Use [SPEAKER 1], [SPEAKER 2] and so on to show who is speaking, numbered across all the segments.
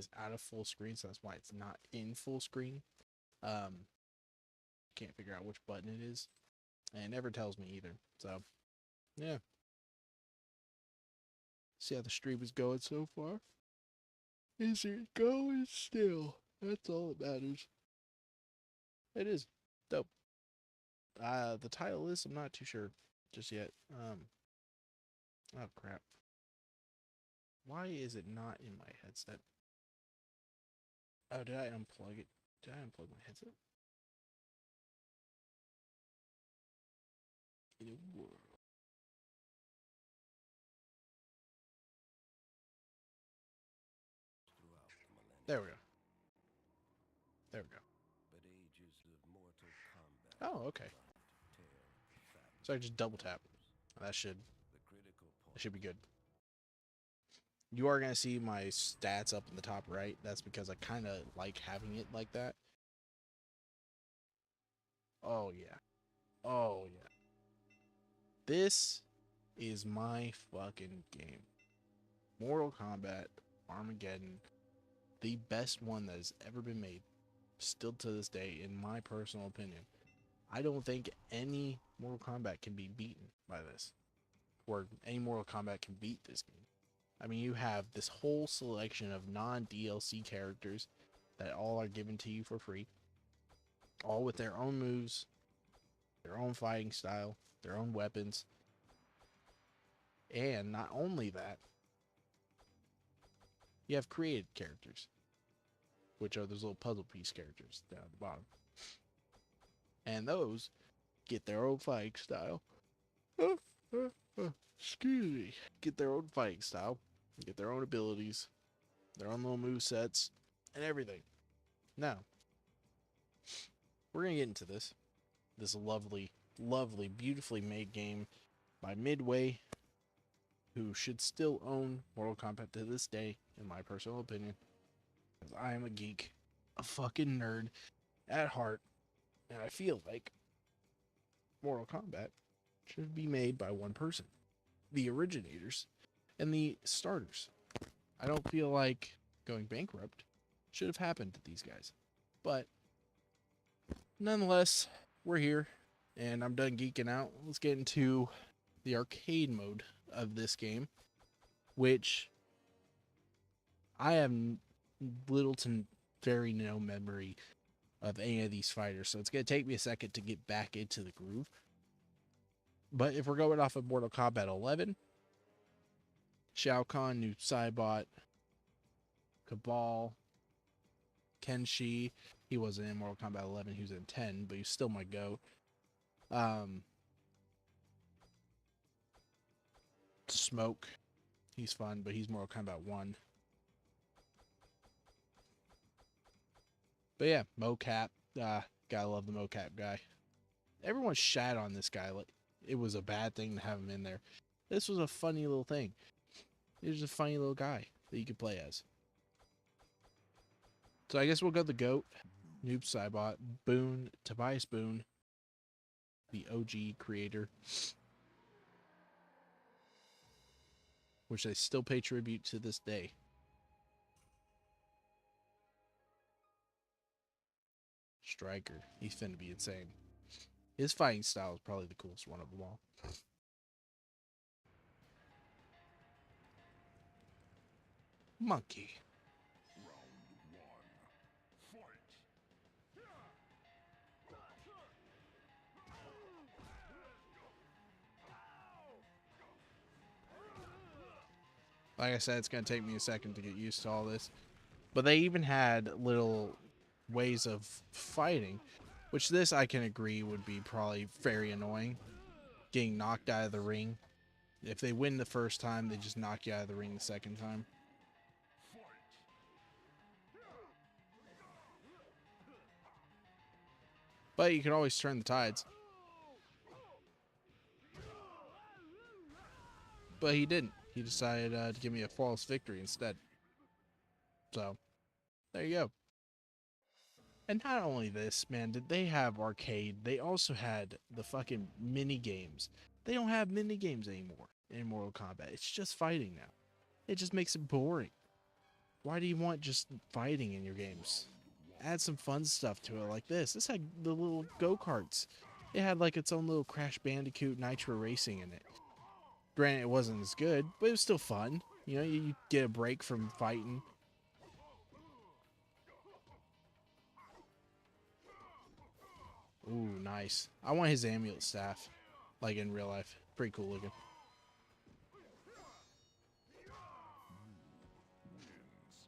[SPEAKER 1] is out of full screen, so that's why it's not in full screen. Um, can't figure out which button it is, and it never tells me either. So, yeah. See how the stream is going so far? Is it going still? That's all that matters. It is dope. The title is, I'm not too sure just yet. Oh crap. Why is it not in my headset? Oh, did I unplug it? Did I unplug my headset? In a world. There we go. There we go. Oh, okay. So I just double tap. That should be good. You are gonna see my stats up in the top right. That's because I kind of like having it like that. Oh yeah. Oh yeah. This is my fucking game. Mortal Kombat Armageddon, the best one that has ever been made, still to this day, in my personal opinion. I don't think any Mortal Kombat can be beaten by this, or any Mortal Kombat can beat this game. I mean, you have this whole selection of non-DLC characters that all are given to you for free, all with their own moves, their own fighting style, their own weapons, and not only that, you have created characters, which are those little puzzle piece characters down at the bottom. And those get their own fighting style. Excuse me. Get their own fighting style, get their own abilities, their own little move sets, and everything. Now, we're going to get into this. This lovely, lovely, beautifully made game by Midway, who should still own Mortal Kombat to this day, in my personal opinion. Because I am a geek, a fucking nerd at heart, and I feel like Mortal Kombat should be made by one person. The originators and the starters. I don't feel like going bankrupt should have happened to these guys. But nonetheless, we're here, and I'm done geeking out. Let's get into the arcade mode of this game, which I have little to very no memory of any of these fighters, so it's going to take me a second to get back into the groove. But if we're going off of Mortal Kombat 11, Shao Kahn, Noob Saibot, Cabal, Kenshi, he wasn't in Mortal Kombat 11, he was in 10, but he's still my GOAT. Smoke, he's fun, but he's Mortal Kombat 1. But yeah, Mocap, gotta love the Mocap guy. Everyone shat on this guy like it was a bad thing to have him in there. This was a funny little thing. He was a funny little guy that you could play as. So I guess we'll go the GOAT, Noob Saibot, Boone, Tobias Boone, the OG creator, which they still pay tribute to this day. Striker, he's finna be insane. His fighting style is probably the coolest one of them all. Monkey. Like I said, it's going to take me a second to get used to all this. But they even had little ways of fighting, which this I can agree would be probably very annoying. Getting knocked out of the ring. If they win the first time, they just knock you out of the ring the second time. But you can always turn the tides. But he didn't. He decided to give me a flawless victory instead. So, there you go. And not only this, man, did they have arcade, they also had the fucking mini games. They don't have mini games anymore in Mortal Kombat. It's just fighting now. It just makes it boring. Why do you want just fighting in your games? Add some fun stuff to it like this. This had the little go-karts. It had like its own little Crash Bandicoot Nitro Racing in it. Granted, it wasn't as good, but it was still fun. You know, you get a break from fighting. Ooh, nice. I want his amulet staff, like in real life. Pretty cool looking.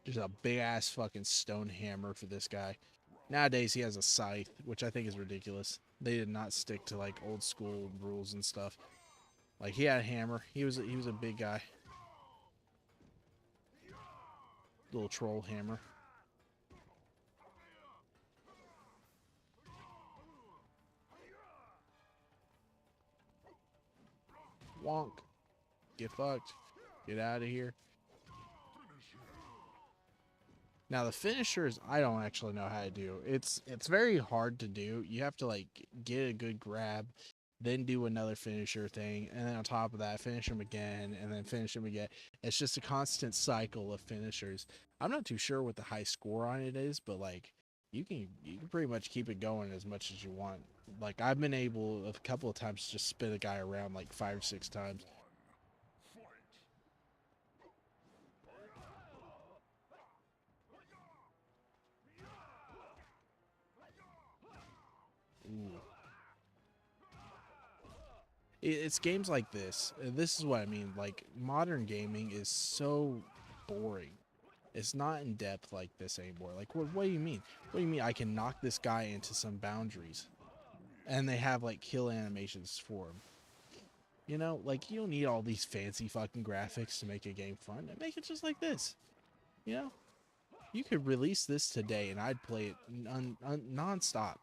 [SPEAKER 1] There's a big ass fucking stone hammer for this guy. Nowadays he has a scythe, which I think is ridiculous. They did not stick to like old school rules and stuff. Like he had a hammer. He was a big guy. Little troll hammer. Wonk. Get fucked. Get out of here. Now the finishers, I don't actually know how to do. It's very hard to do. You have to like get a good grab, then do another finisher thing, and then on top of that, finish them again, and then finish them again. It's just a constant cycle of finishers. I'm not too sure what the high score on it is, but like you can pretty much keep it going as much as you want. Like I've been able a couple of times to just spin a guy around like 5 or 6 times. Ooh. It's games like this. This is what I mean. Like modern gaming is so boring. It's not in depth like this anymore. Like what do you mean? What do you mean I can knock this guy into some boundaries? And they have like kill animations for him. You know, like you don't need all these fancy fucking graphics to make a game fun. Make it just like this. You know, you could release this today and I'd play it non-stop.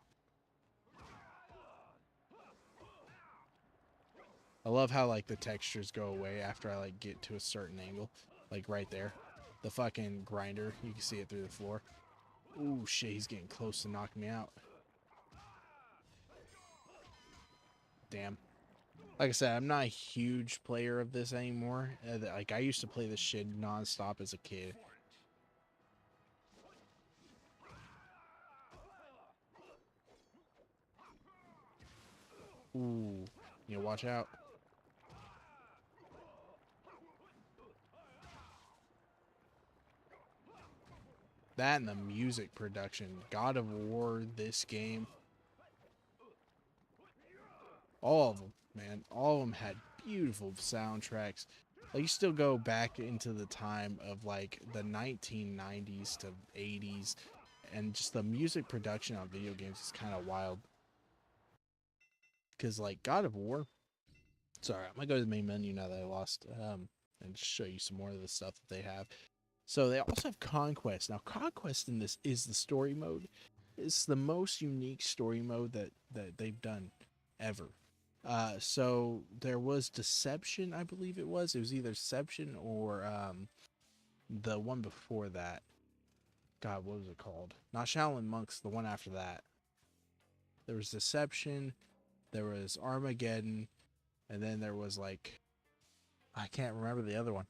[SPEAKER 1] I love how like the textures go away after I like get to a certain angle. Like right there. The fucking grinder, you can see it through the floor. Ooh shit, he's getting close to knocking me out. Damn. Like I said, I'm not a huge player of this anymore. Like I used to play this shit non-stop as a kid. Ooh, you know, watch out. That and the music production. God of War, this game. All of them, man. All of them had beautiful soundtracks. Like, you still go back into the time of, like, the 1990s to 80s. And just the music production on video games is kind of wild. Because, like, God of War. Sorry, I'm going to go to the main menu now that I lost. And just show you some more of the stuff that they have. So they also have Conquest. Now, Conquest in this is the story mode. It's the most unique story mode that they've done ever. So there was Deception, I believe it was. It was either Deception or the one before that. God, what was it called? Not Shaolin Monks, the one after that. There was Deception, there was Armageddon, and then there was like, I can't remember the other one.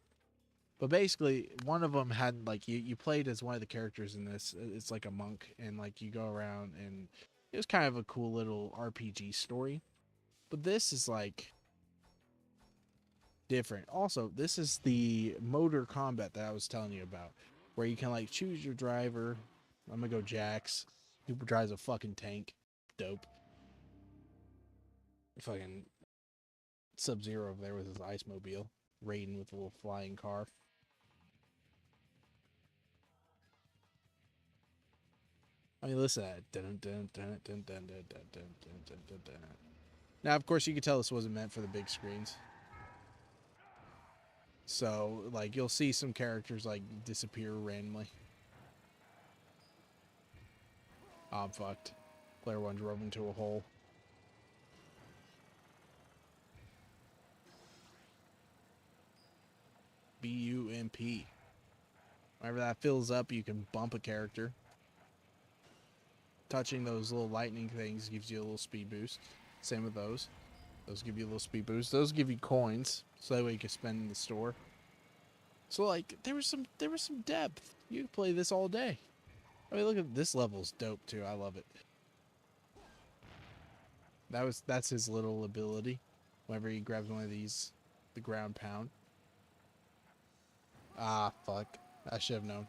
[SPEAKER 1] But basically, one of them had, like, you played as one of the characters in this. It's like a monk, and, like, you go around, and it was kind of a cool little RPG story. But this is, like, different. Also, this is the motor combat that I was telling you about, where you can, like, choose your driver. I'm gonna go Jax, who drives a fucking tank. Dope. Fucking Sub-Zero over there with his ice mobile. Raiden with a little flying car. I mean, listen to that. Now, of course, you can tell this wasn't meant for the big screens. So, like, you'll see some characters, like, disappear randomly. Oh, I'm fucked. Player 1 drove into a hole. BUMP. Whenever that fills up, you can bump a character. Touching those little lightning things gives you a little speed boost. Same with those. Those give you a little speed boost. Those give you coins, so that way you can spend in the store. So like there was some depth. You could play this all day. I mean, look at this level's dope too. I love it. That's his little ability. Whenever he grabs one of these, the ground pound. Ah, fuck. I should have known.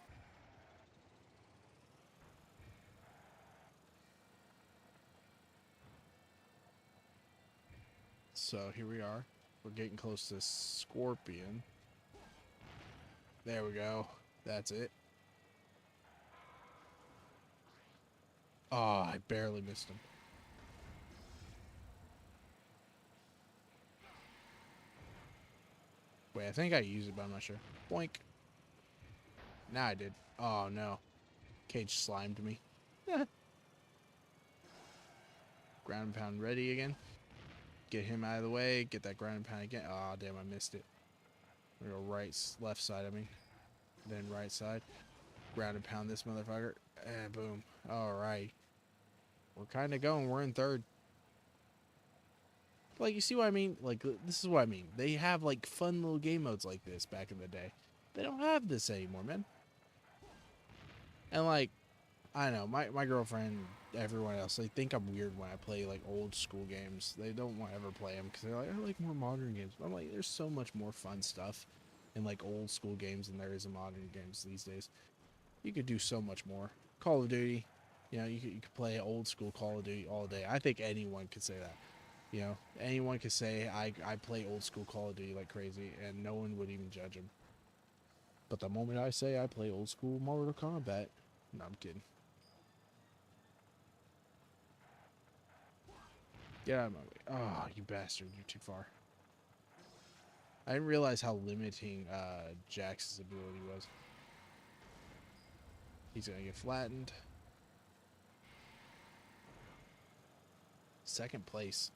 [SPEAKER 1] So here we are. We're getting close to Scorpion. There we go. That's it. Oh, I barely missed him. Wait, I think I used it, but I'm not sure. Boink. Now I did. Oh, no. Cage slimed me. Ground and pound ready again. Get him out of the way. Get that ground and pound again. Oh, damn, I missed it. We go left side, I mean. Then right side. Ground and pound this motherfucker. And boom. Alright. We're kind of going. We're in third. Like, you see what I mean? Like, this is what I mean. They have, like, fun little game modes like this back in the day. They don't have this anymore, man. And, like, I don't know. My girlfriend, everyone else, they think I'm weird when I play, like, old school games. They don't want to ever play them because they're like, I like more modern games. But I'm like, there's so much more fun stuff in, like, old school games than there is in modern games these days. You could do so much more. Call of Duty, you know, you could play old school Call of Duty all day. I think anyone could say that. You know, anyone could say I play old school Call of Duty like crazy, and no one would even judge them. But the moment I say I play old school Mortal Kombat, no, I'm kidding. Get out of my way. Oh, you bastard, you're too far. I didn't realize how limiting Jax's ability was. He's gonna get flattened. Second place.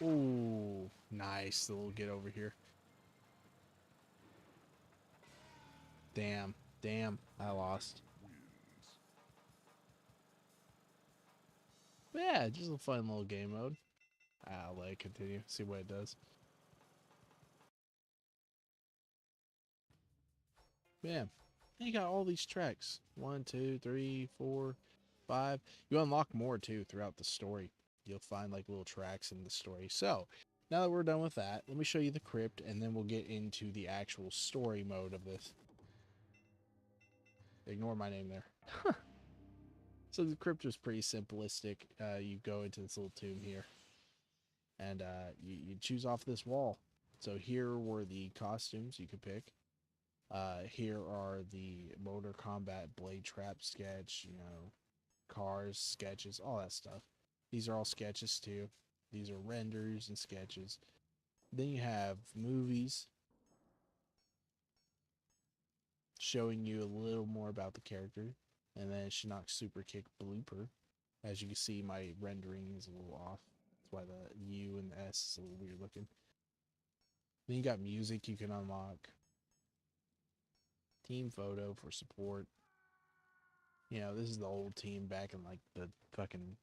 [SPEAKER 1] Ooh, nice. The little get over here. Damn. Damn. I lost. But yeah, just a fun little game mode. I'll let it continue. See what it does. Yeah. And you got all these tracks. 1, 2, 3, 4, 5. You unlock more too throughout the story. You'll find like little tracks in the story. So now that we're done with that, let me show you the crypt and then we'll get into the actual story mode of this. Ignore my name there. So the crypt was pretty simplistic. You go into this little tomb here and you choose off this wall. So here were the costumes you could pick. Here are the Motor Combat Blade Trap sketch, you know, cars, sketches, all that stuff. These are all sketches too. These are renders and sketches. Then you have movies showing you a little more about the character. And then Shinnok Super Kick Blooper. As you can see, my rendering is a little off. That's why the U and the S is a little weird looking. Then you got music you can unlock. Team photo for support. You know, this is the old team back in like the fucking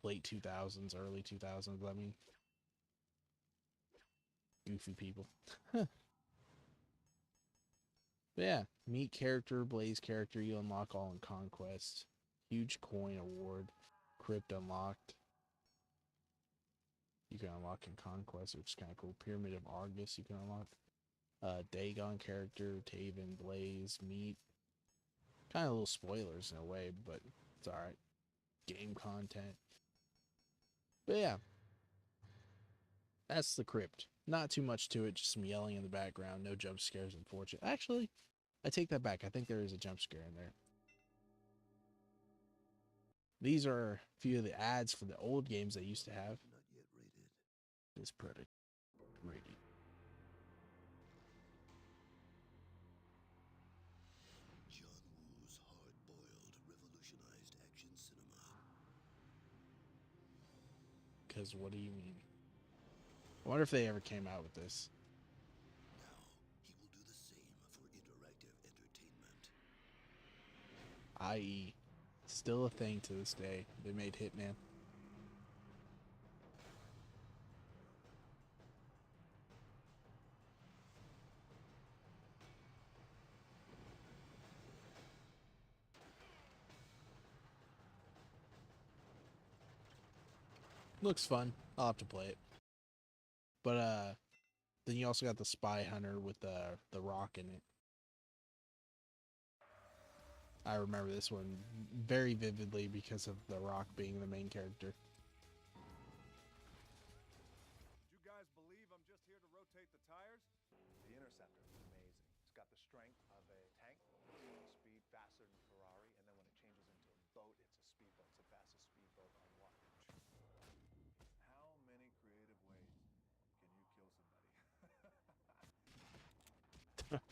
[SPEAKER 1] late 2000s, early 2000s. I mean, goofy people. But yeah, meet character, blaze character, you unlock all in Conquest. Huge coin award. Crypt unlocked. You can unlock in Conquest, which is kind of cool. Pyramid of Argus you can unlock. Dagon character, Taven, Blaze, meet. Kind of little spoilers in a way, but it's alright. Game content. But yeah, that's the crypt. Not too much to it, just some yelling in the background. No jump scares, unfortunately. Actually, I take that back. I think there is a jump scare in there. These are a few of the ads for the old games they used to have.
[SPEAKER 2] Not yet rated.
[SPEAKER 1] This product rated.
[SPEAKER 2] John Woo's hard-boiled, revolutionized action cinema.
[SPEAKER 1] Because what do you mean? I wonder if they ever came out with this.
[SPEAKER 2] Now, he will do the same for interactive entertainment.
[SPEAKER 1] I.e., still a thing to this day. They made Hitman. Looks fun. I'll have to play it. But then you also got the Spy Hunter with the Rock in it. I remember this one very vividly because of the Rock being the main character.
[SPEAKER 3] Did you guys believe I'm just here to rotate the tires?
[SPEAKER 4] The Interceptor is amazing. It's got the strength of a tank, speed faster than Ferrari, and then when it changes into a boat, it's a speedboat. It's the fastest speedboat on water. How many creative ways can you kill somebody?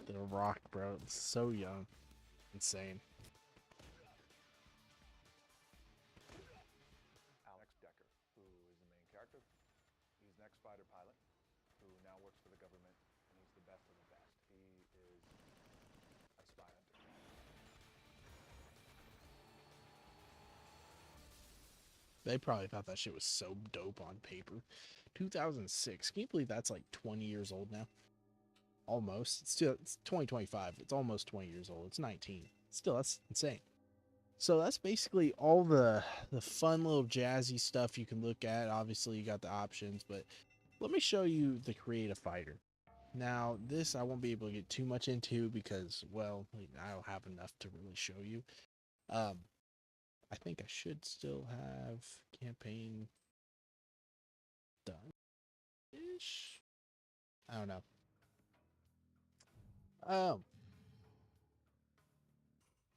[SPEAKER 1] The Rock, bro. It's so young. Insane.
[SPEAKER 4] Alex Decker, who is the main character, he's an ex-fighter pilot who now works for the government, and he's the best of the best. He is a spy hunter.
[SPEAKER 1] They probably thought that shit was so dope on paper. 2006. Can you believe that's like 20 years old now? Almost. It's 2025. It's almost 20 years old. It's 19. Still, that's insane. So that's basically all the fun little jazzy stuff you can look at. Obviously, you got the options, but let me show you the Creative Fighter. Now, this I won't be able to get too much into because, well, I don't have enough to really show you. I think I should still have campaign done-ish. I don't know.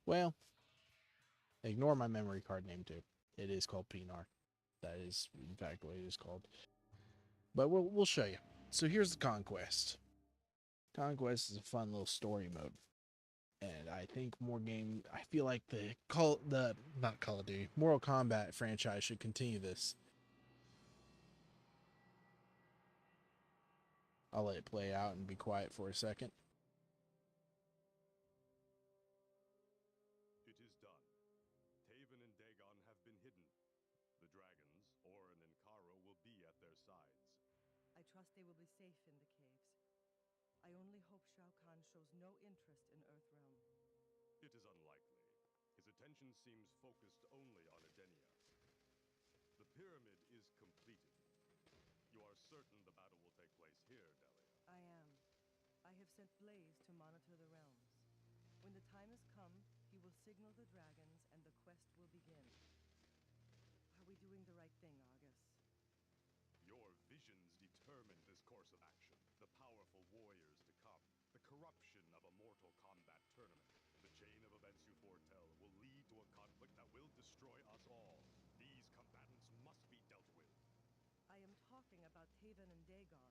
[SPEAKER 1] Well, ignore my memory card name too. It is called PNAR. That is, in fact, what it is called. But we'll show you. So here's the Conquest. Conquest is a fun little story mode. And I think I feel like not Call of Duty, Mortal Kombat franchise should continue this. I'll let it play out and be quiet for a second.
[SPEAKER 3] It is done. Taven and Dagon have been hidden. The dragons, Orin and Karo, will be at their sides.
[SPEAKER 5] I trust they will be safe in the caves. I only hope Shao Kahn shows no interest in Earthrealm.
[SPEAKER 3] It is unlikely. His attention seems focused only on Edenia. The pyramid is completed. You are certain the battle will take place here, Delia?
[SPEAKER 5] I am. I have sent Blaze to monitor the realms. When the time has come, he will signal the dragons and the quest will begin. Are we doing the right thing, Argus?
[SPEAKER 3] Your visions determine this course of action. The powerful warriors to come. The corruption of a Mortal Kombat tournament. The chain of events you foretell will lead to a conflict that will destroy us all. These combatants must be dealt with.
[SPEAKER 5] I am talking about Taven and Dagon.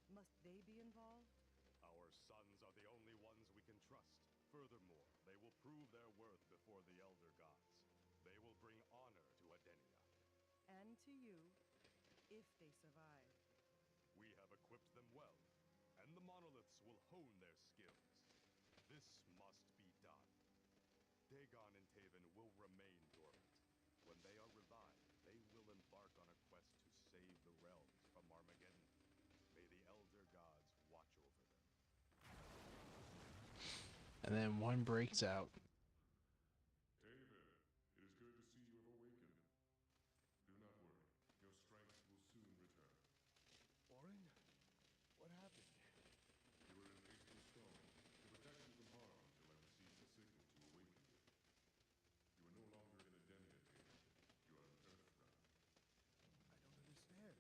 [SPEAKER 5] Must they be involved?
[SPEAKER 3] Our sons are the only ones we can trust. Furthermore, they will prove their worth before the Elder Gods. They will bring honor to Edenia.
[SPEAKER 5] And to you, if they survive.
[SPEAKER 3] We have equipped them well, and the monoliths will hone their skills. This must be done. Dagon and Taven will remain dormant. When they are revived, they will embark on a quest to save the realms from Armageddon. May the Elder Gods watch over them.
[SPEAKER 1] And then one breaks out.
[SPEAKER 6] Taven, it is good to see you have awakened. Do not worry, your strength will soon return.
[SPEAKER 4] Orin, what happened?
[SPEAKER 6] You were in Faithful Stone to protect you from harm until I received the signal to awaken you. You are no longer in Edenia, Taven. You are in Earthrealm.
[SPEAKER 4] I don't understand.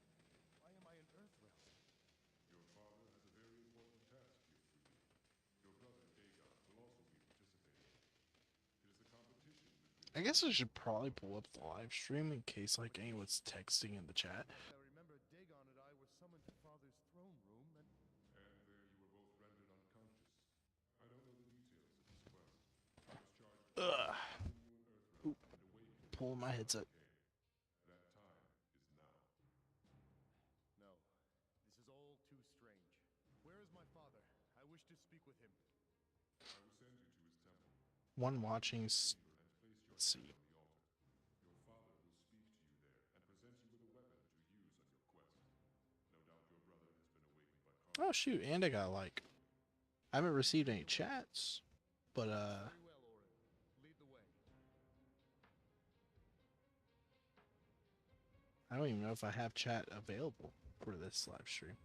[SPEAKER 4] Why am I in Earthrealm?
[SPEAKER 6] Your father has a very important task here for you. Your brother Dagon will also be participating. It is the competition between...
[SPEAKER 1] I guess I should probably pull up the live stream in case like anyone's texting in the chat.
[SPEAKER 4] I remember Dagon and I were summoned to Father's throne room and...
[SPEAKER 6] And there you were both rendered unconscious. I don't know the details of this quest. I was charged with finding you in Earthrealm and awakening you
[SPEAKER 1] Pulling my
[SPEAKER 6] from
[SPEAKER 1] headset.
[SPEAKER 6] decay. That time is now.
[SPEAKER 4] No, this is all too strange. Where is my father? I wish to speak with him.
[SPEAKER 6] I will send you to his temple.
[SPEAKER 1] One watching.
[SPEAKER 6] And place your
[SPEAKER 1] Let's
[SPEAKER 6] hand
[SPEAKER 1] see.
[SPEAKER 6] on the altar. Your father will speak to you there and present you with a weapon to use on your quest. No doubt your brother has been awakened by
[SPEAKER 1] Oh shoot, and I got like. I haven't received any chats, but
[SPEAKER 4] Very well, Orin. Lead the way.
[SPEAKER 1] I don't even know if I have chat available for this live stream.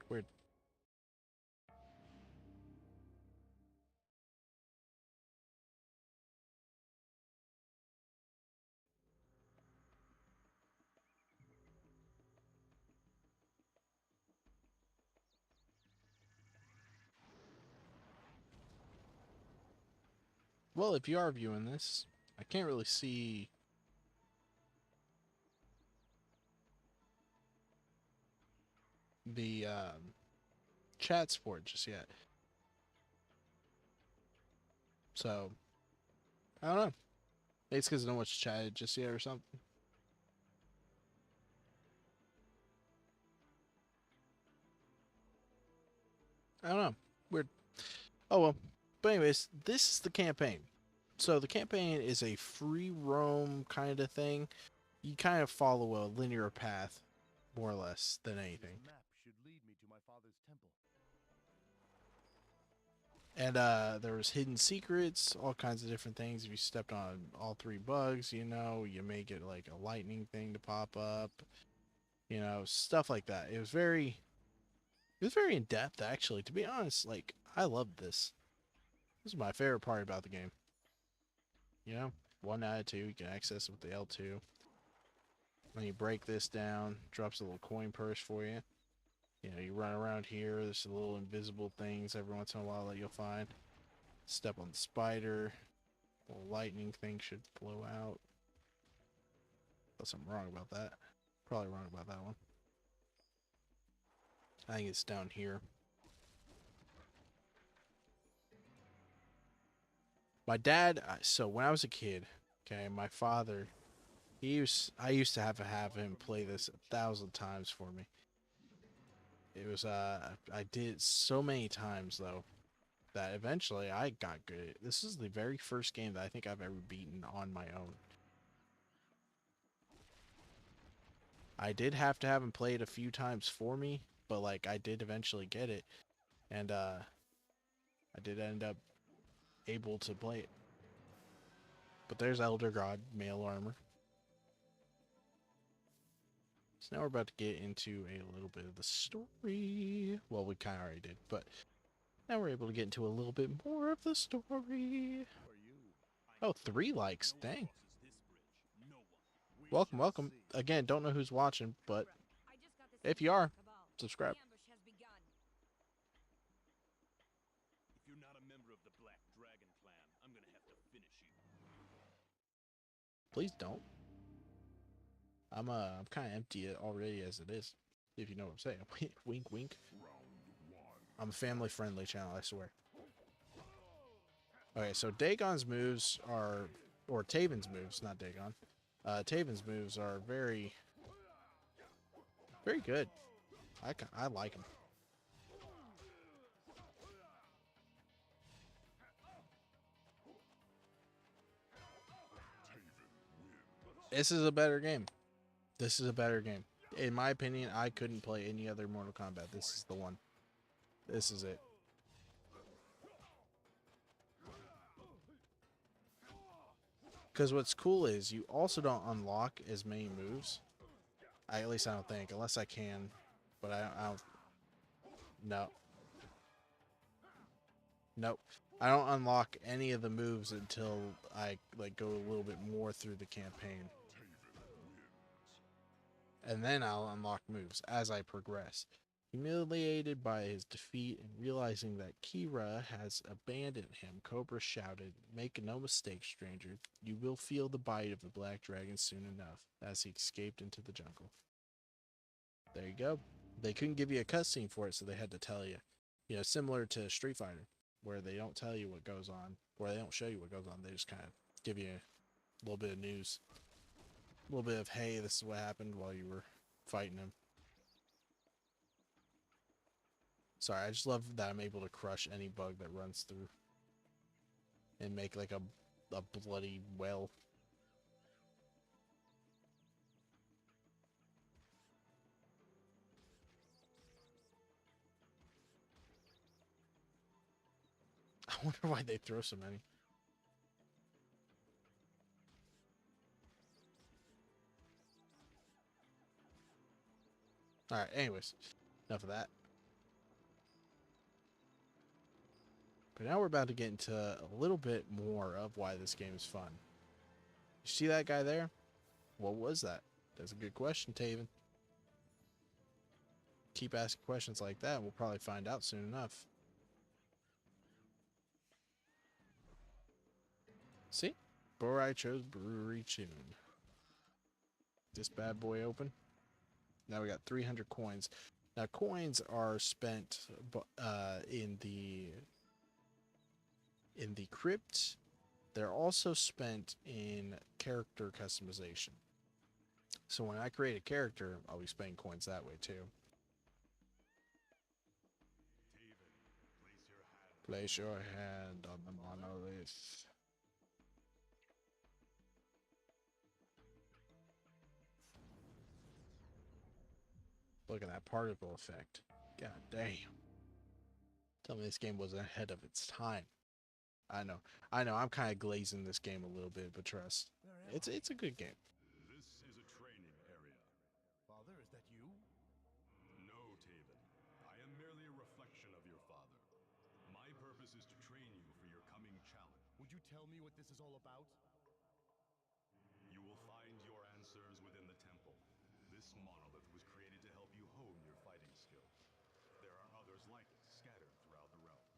[SPEAKER 1] Weird. Well, if you are viewing this, I can't really see the chats for it just yet. So, I don't know. Maybe it's because I don't watch chat just yet or something. I don't know. Weird. Oh well. But anyways, this is the campaign. So the campaign is a free roam kind of thing. You kind of follow a linear path, more or less, than anything.
[SPEAKER 4] This map should lead me to my father's temple.
[SPEAKER 1] And there was hidden secrets, all kinds of different things. If you stepped on all 3 bugs, you know, you may get like a lightning thing to pop up. You know, stuff like that. It was very in depth, actually. To be honest, like, I loved this. This is my favorite part about the game. You know, 1 out of 2, you can access it with the L2. Then you break this down, drops a little coin purse for you. You know, you run around here, there's little invisible things every once in a while that you'll find. Step on the spider, a little lightning thing should blow out. Unless I'm wrong about that. Probably wrong about that one. I think it's down here. My dad, so when I was a kid, okay, my father, I used to have him play this 1,000 times for me. It was, I did it so many times though, that eventually I got good at it. This is the very first game that I think I've ever beaten on my own. I did have to have him play it a few times for me, but like I did eventually get it, and I did end up able to play it. But there's Elder God, male armor. So now we're about to get into a little bit of the story. Well, we kind of already did, but now we're able to get into a little bit more of the story. Oh, 3 likes, dang. Welcome, welcome. Again, don't know who's watching, but if you are, subscribe.
[SPEAKER 3] If you're not a member of the Black Dragon clan, I'm gonna have to finish you.
[SPEAKER 1] Please don't. I'm kind of empty already as it is, if you know what I'm saying. Wink, wink. I'm a family-friendly channel, I swear. Okay, so Dagon's moves are, or Taven's moves, not Dagon. Taven's moves are very good. I like them. This is a better game. This is a better game. In my opinion, I couldn't play any other Mortal Kombat. This is the one. This is it. Because what's cool is you also don't unlock as many moves. At least I don't think, unless I can. But I don't. No. Nope. I don't unlock any of the moves until I like go a little bit more through the campaign. And then I'll unlock moves as I progress. Humiliated by his defeat and realizing that Kira has abandoned him, Cobra shouted, "Make no mistake, stranger, you will feel the bite of the Black Dragon soon enough," as he escaped into the jungle. There you go. They couldn't give you a cutscene for it, so they had to tell you. You know, similar to Street Fighter, where they don't tell you what goes on, or they don't show you what goes on. They just kind of give you a little bit of news. A little bit of, hey, this is what happened while you were fighting him. Sorry, I just love that I'm able to crush any bug that runs through. And make like a bloody well. I wonder why they throw so many. Alright, anyways. Enough of that. But now we're about to get into a little bit more of why this game is fun. You see that guy there? What was that? That's a good question, Taven. Keep asking questions like that, and we'll probably find out soon enough. See? Borai chose Brewery Tune. This bad boy open. Now we got 300 coins. Now coins are spent in the crypt. They're also spent in character customization. So when I create a character, I'll be spending coins that way too.
[SPEAKER 3] Taven,
[SPEAKER 1] Place your hand on the monolith. Look at that particle effect. God damn. Tell me this game was ahead of its time. I know. I'm kind of glazing this game a little bit, but trust. It's a good game.
[SPEAKER 3] this is a training area.
[SPEAKER 6] Father, is that you?
[SPEAKER 3] No, Taven. I am merely a reflection of your father. My purpose is to train you for your coming challenge.
[SPEAKER 6] Would you tell me what this is all about?
[SPEAKER 3] You will find your answers within the temple. This monolith was created to help you hone your fighting skills. There are others like it scattered throughout the realms.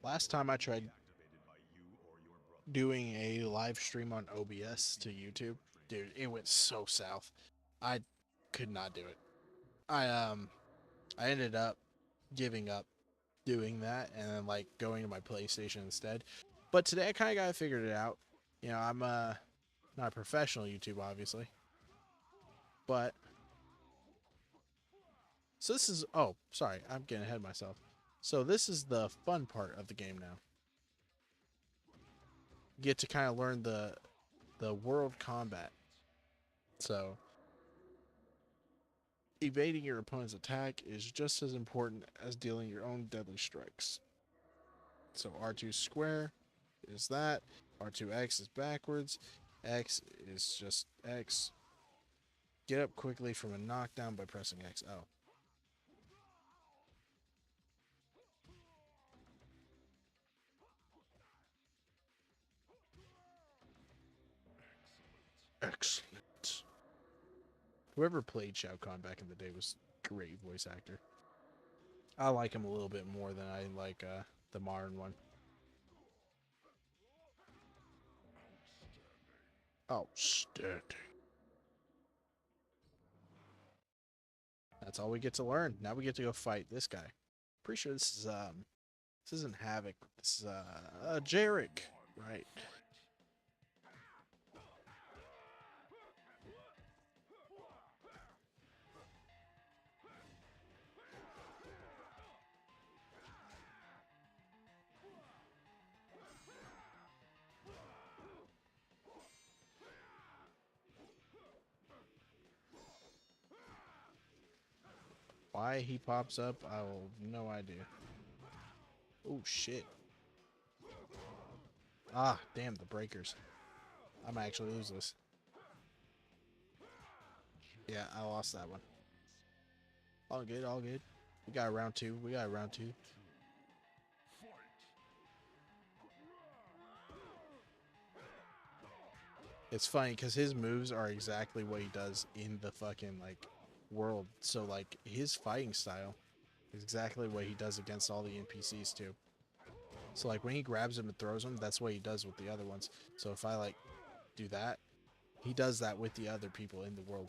[SPEAKER 1] Last time I tried
[SPEAKER 3] Activated by you or your brother.
[SPEAKER 1] doing a live stream on OBS to YouTube, dude, it went so south. I could not do it. I ended up giving up doing that and then like going to my PlayStation instead. But today I kind of got figured it out. You know, I'm not a professional YouTube obviously. But so this is, oh, sorry, I'm getting ahead of myself. So this is the fun part of the game now. You get to kind of learn the world combat. So evading your opponent's attack is just as important as dealing your own deadly strikes. So R2 square is that. R2X is backwards. X is just X. Get up quickly from a knockdown by pressing X. Oh. Excellent. Whoever played Shao Kahn back in the day was a great voice actor. I like him a little bit more than I like the modern one. Outstanding. That's all we get to learn. Now we get to go fight this guy. Pretty sure this isn't Havoc. This is Jarek. Right. Why he pops up, I will no idea. Oh shit. Ah, damn the breakers. I might actually lose this. Yeah, I lost that one. All good, all good. We got round two. We got round two. It's funny because his moves are exactly what he does in the fucking like world. So like his fighting style is exactly what he does against all the NPCs too. So like when he grabs him and throws him, that's what he does with the other ones. So if I like do that, he does that with the other people in the world.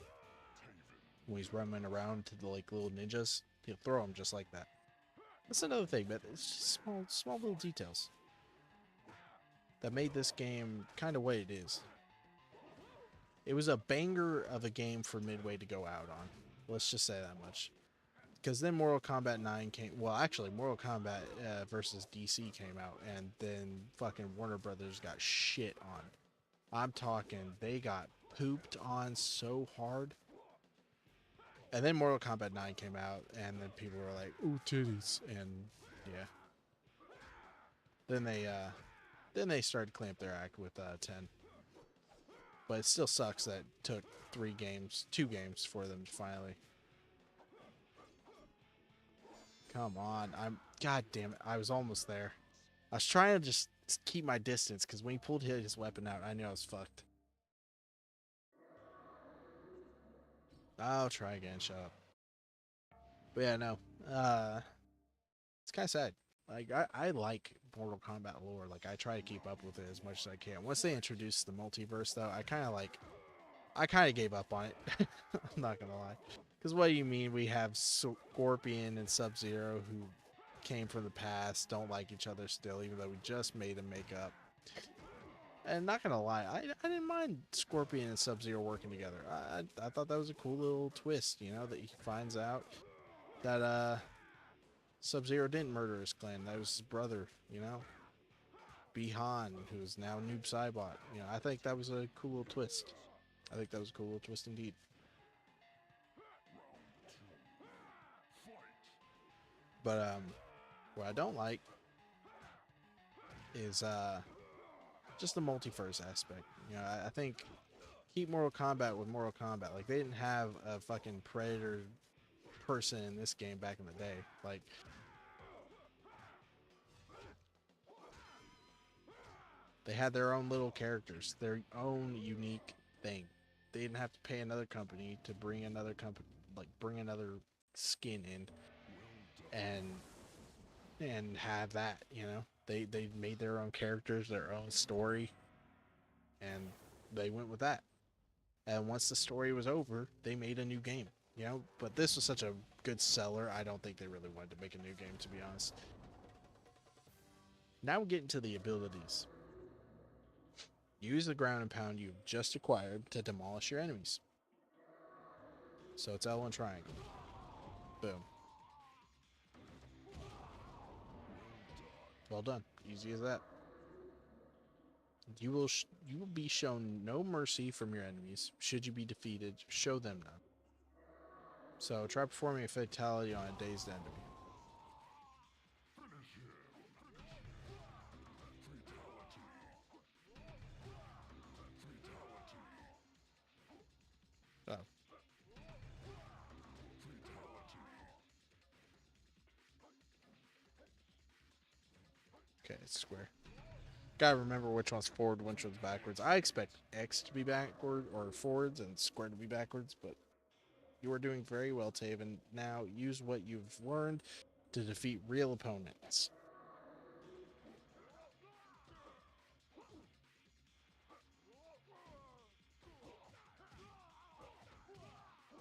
[SPEAKER 1] When he's running around to the like little ninjas, he'll throw them just like that. That's another thing, but it's just small little details that made this game kind of what it is. It was a banger of a game for Midway to go out on. Let's just say that much. Because then Mortal Kombat 9 came... Well, actually, Mortal Kombat versus DC came out. And then fucking Warner Brothers got shit on. I'm talking, they got pooped on so hard. And then Mortal Kombat 9 came out. And then people were like, ooh, titties. And, yeah. Then they started to clamp their act with 10. But it still sucks that it took 2 games for them to finally Come on. God damn it. I was almost there. I was trying to just keep my distance because when he pulled his weapon out, I knew I was fucked. I'll try again. Shut up. But yeah, no. It's kind of sad. Like I like Mortal Kombat lore. Like I try to keep up with it as much as I can. Once they introduced the multiverse, though, I kind of gave up on it. I'm not gonna lie. Because what do you mean we have Scorpion and Sub-Zero who came from the past, don't like each other still, even though we just made them make up. And not gonna lie, I didn't mind Scorpion and Sub-Zero working together. I thought that was a cool little twist, you know, that he finds out that Sub-Zero didn't murder his clan. That was his brother, you know, Bihan, who's now Noob Saibot. You know, I think that was a cool little twist. I think that was a cool little twist indeed. But what I don't like is just the multiverse aspect. You know, I think keep Mortal Kombat with Mortal Kombat. Like they didn't have a fucking Predator person in this game back in the day. Like they had their own little characters, their own unique thing. They didn't have to pay another company to bring another company, like bring another skin in, and have that. You know, they made their own characters, their own story, and they went with that. And once the story was over, they made a new game. You know, but this was such a good seller, I don't think they really wanted to make a new game, to be honest. Now we're getting to the abilities. Use the ground and pound you've just acquired to demolish your enemies. So it's L1 triangle. Boom. Well done. Easy as that. You will be shown no mercy from your enemies. Should you be defeated, show them none. So try performing a fatality on a dazed enemy. Oh. Okay, it's square. Gotta remember which one's forward, which one's backwards. I expect X to be backward or forwards and square to be backwards, but you are doing very well, Taven. Now use what you've learned to defeat real opponents.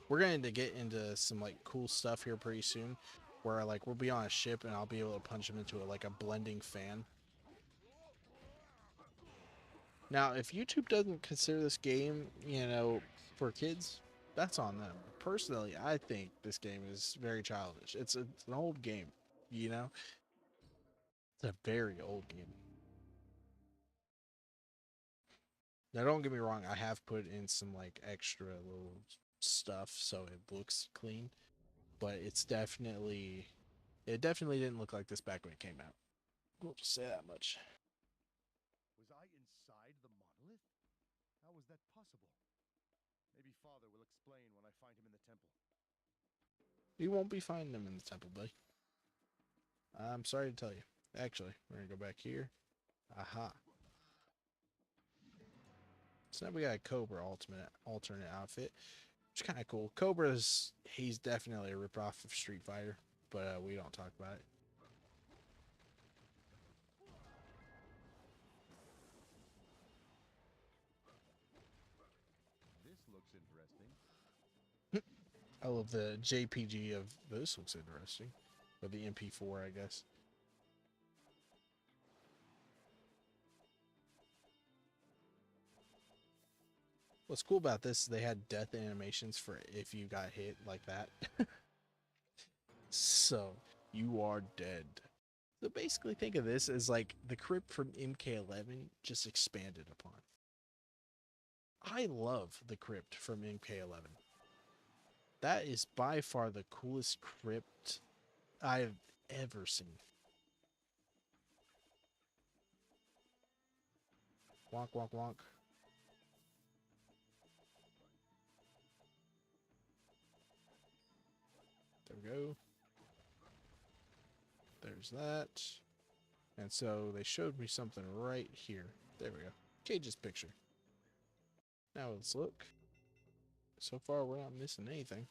[SPEAKER 1] We're going to get into some like cool stuff here pretty soon, where like we'll be on a ship and I'll be able to punch him into like a blending fan. Now, if YouTube doesn't consider this game, you know, for kids, that's on them. Personally, I think this game is very childish. It's an old game, you know? It's a very old game. Now, don't get me wrong, I have put in some like extra little stuff so it looks clean, but it definitely didn't look like this back when it came out. We'll just say that much.
[SPEAKER 3] Was I inside the monolith? How was that possible? Maybe Father will explain when I find him in the temple.
[SPEAKER 1] You won't be finding them in the temple, buddy. I'm sorry to tell you. Actually, we're gonna go back here. Aha. So now we got a Cobra alternate outfit, which is kind of cool. He's definitely a ripoff of Street Fighter, but we don't talk about it.
[SPEAKER 3] This looks interesting.
[SPEAKER 1] I love the JPG of this. Looks interesting, or the MP4, I guess. What's cool about this is they had death animations for if you got hit like that. So, you are dead. So basically think of this as like the crypt from MK11 just expanded upon. I love the crypt from MK11. That is by far the coolest crypt I've ever seen. Wonk, wonk, wonk. There we go. There's that. And so they showed me something right here. There we go. Cage's picture. Now let's look. So far, we're not missing anything.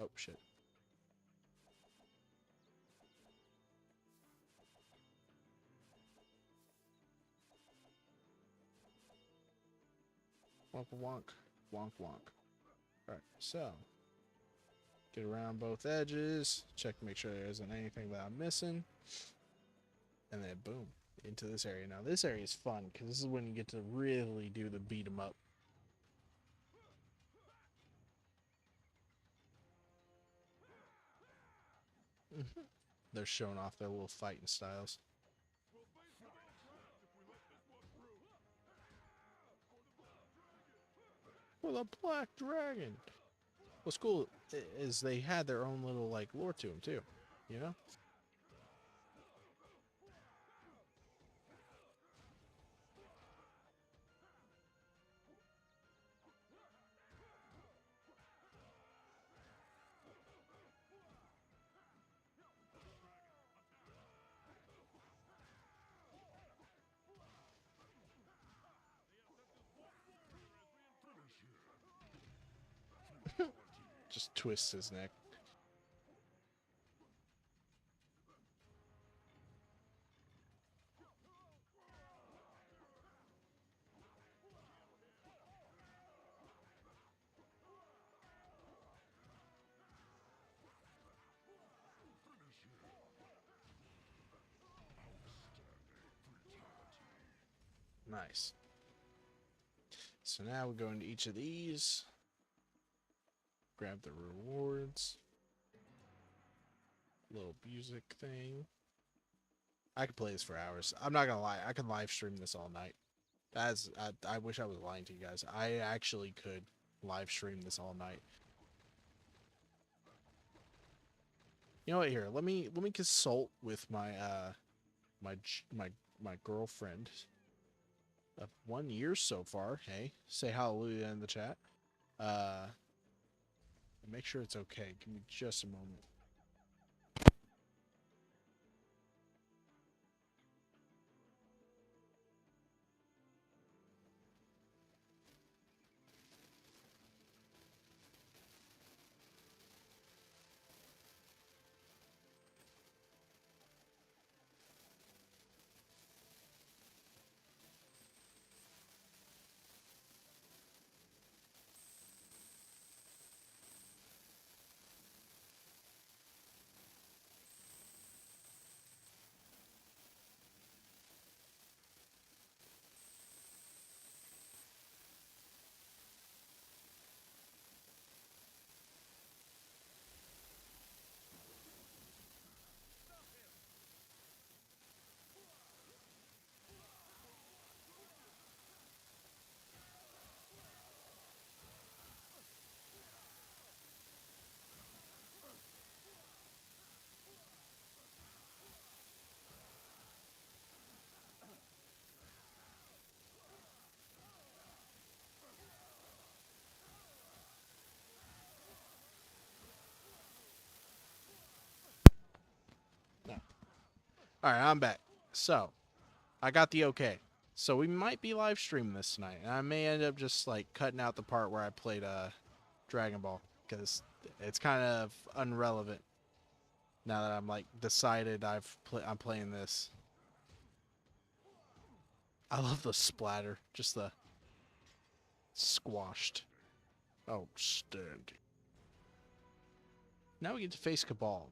[SPEAKER 1] Oh, shit. Wonk, wonk. Wonk, wonk. Alright, so. Get around both edges. Check to make sure there isn't anything that I'm missing. And then, boom. Into this area. Now, this area is fun, because this is when you get to really do the beat 'em up. They're showing off their little fighting styles. For the Black Dragon. What's cool is they had their own little like lore to them too, you know? Just twists his neck. Nice. So now we go into each of these. Grab the rewards. Little music thing. I could play this for hours. I'm not gonna lie. I could live stream this all night. I wish I was lying to you guys. I actually could live stream this all night. You know what? Here, let me consult with my my girlfriend of 1 year so far. Hey, say hallelujah in the chat. Make sure it's okay. Give me just a moment. No. All right, I'm back. So, I got the okay. So we might be live streaming this tonight, and I may end up just like cutting out the part where I played Dragon Ball because it's kind of unrelevant now that I'm like decided I'm playing this. I love the splatter, just the squashed. Outstanding. Now we get to face Cabal.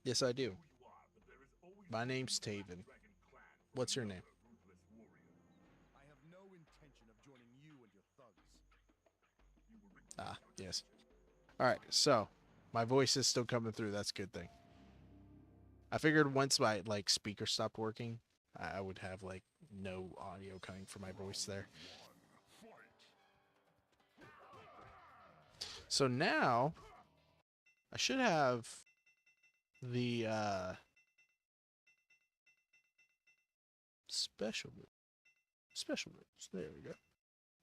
[SPEAKER 1] Yes, I do. My name's Taven. What's your name?
[SPEAKER 7] I have no intention of joining you and your thugs.
[SPEAKER 1] Ah, yes. Alright, so my voice is still coming through. That's a good thing. I figured once my like speaker stopped working, I would have like no audio coming from my voice there. So now I should have the special moves. There we go.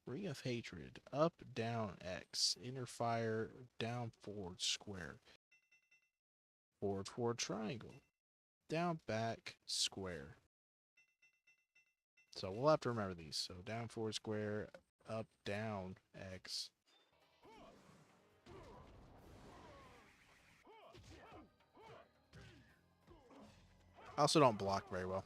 [SPEAKER 1] Ring of Hatred. Up, down, X. Inner fire, down, forward, square. Forward, forward, triangle. Down, back, square. So we'll have to remember these. So down, forward, square, up, down, X. I also don't block very well.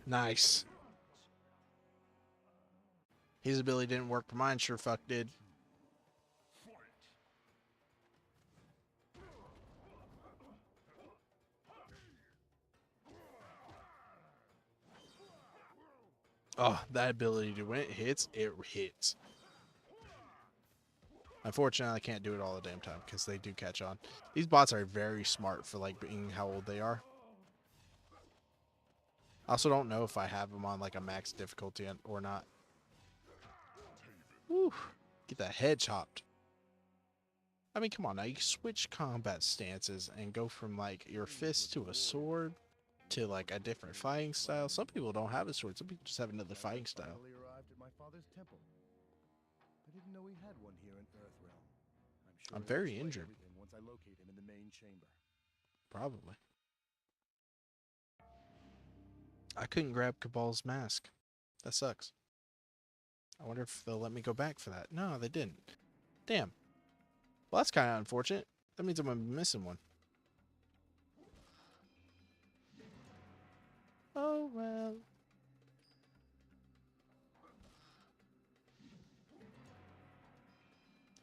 [SPEAKER 1] Nice. His ability didn't work, but mine sure fuck did. Oh, that ability to when it hits, it hits. Unfortunately, I can't do it all the damn time because they do catch on. These bots are very smart for like being how old they are. I also don't know if I have them on like a max difficulty or not. Woo! Get that head chopped. I mean, come on now. You switch combat stances and go from like your fist to a sword to like a different fighting style. Some people don't have a sword. Some people just have another fighting style.
[SPEAKER 7] Finally arrived at my father's temple. I didn't know he had one here in Earthrealm. Sure
[SPEAKER 1] I'm
[SPEAKER 7] he'll
[SPEAKER 1] very
[SPEAKER 7] explain
[SPEAKER 1] injured.
[SPEAKER 7] everything once I locate him in the main chamber.
[SPEAKER 1] Probably. I couldn't grab Cabal's mask. That sucks. I wonder if they'll let me go back for that. No, they didn't. Damn. Well, that's kind of unfortunate. That means I'm going to be missing one. Oh, well.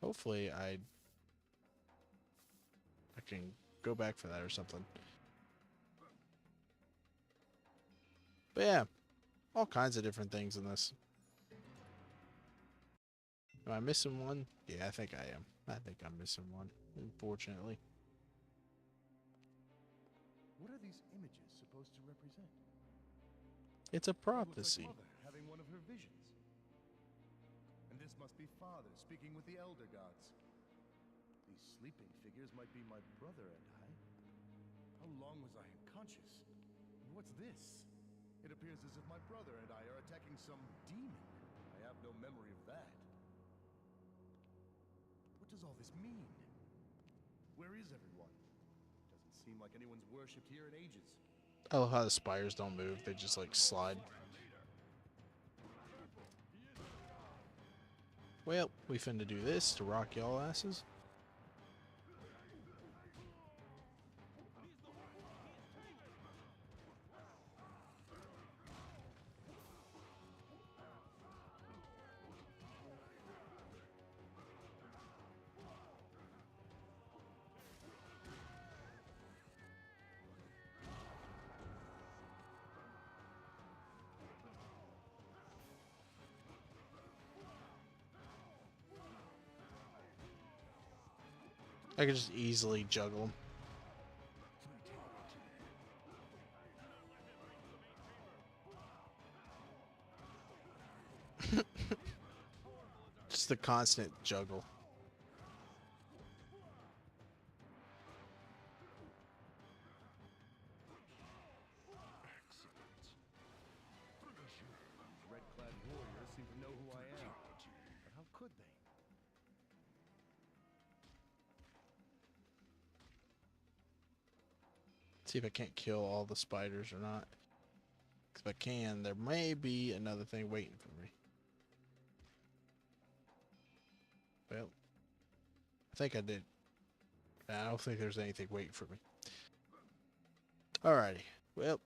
[SPEAKER 1] Hopefully I can go back for that or something. But yeah, all kinds of different things in this. Am I missing one? Yeah, I think I am. I think I'm missing one, unfortunately.
[SPEAKER 7] What are these images supposed to represent?
[SPEAKER 1] It's a
[SPEAKER 7] That looks
[SPEAKER 1] prophecy.
[SPEAKER 7] like Mother having one of her visions. And this must be Father speaking with the Elder Gods. These sleeping figures might be my brother and I. How long was I unconscious? And what's this? It appears as if my brother and I are attacking some demon. I have no memory of that. What does all this mean? Where is everyone? Doesn't seem like anyone's worshipped here in ages.
[SPEAKER 1] I love how the spires don't move. They just like slide. Well, we finna do this to rock y'all asses. I could just easily juggle them. Just the constant juggle.
[SPEAKER 7] Red-clad warriors seem to know who I am. But how could they?
[SPEAKER 1] See if I can't kill all the spiders or not. Because if I can, there may be another thing waiting for me. Well, I think I did. I don't think there's anything waiting for me. Alrighty. Well,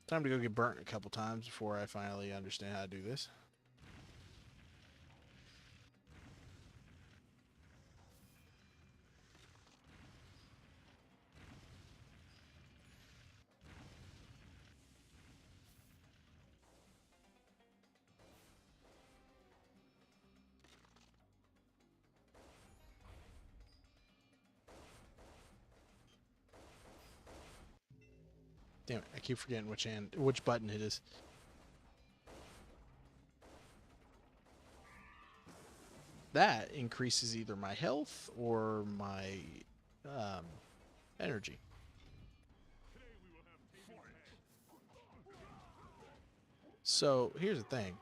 [SPEAKER 1] time to go get burnt a couple times before I finally understand how to do this. Damn it, I keep forgetting which button it is. that increases either my health or my energy. So here's the thing.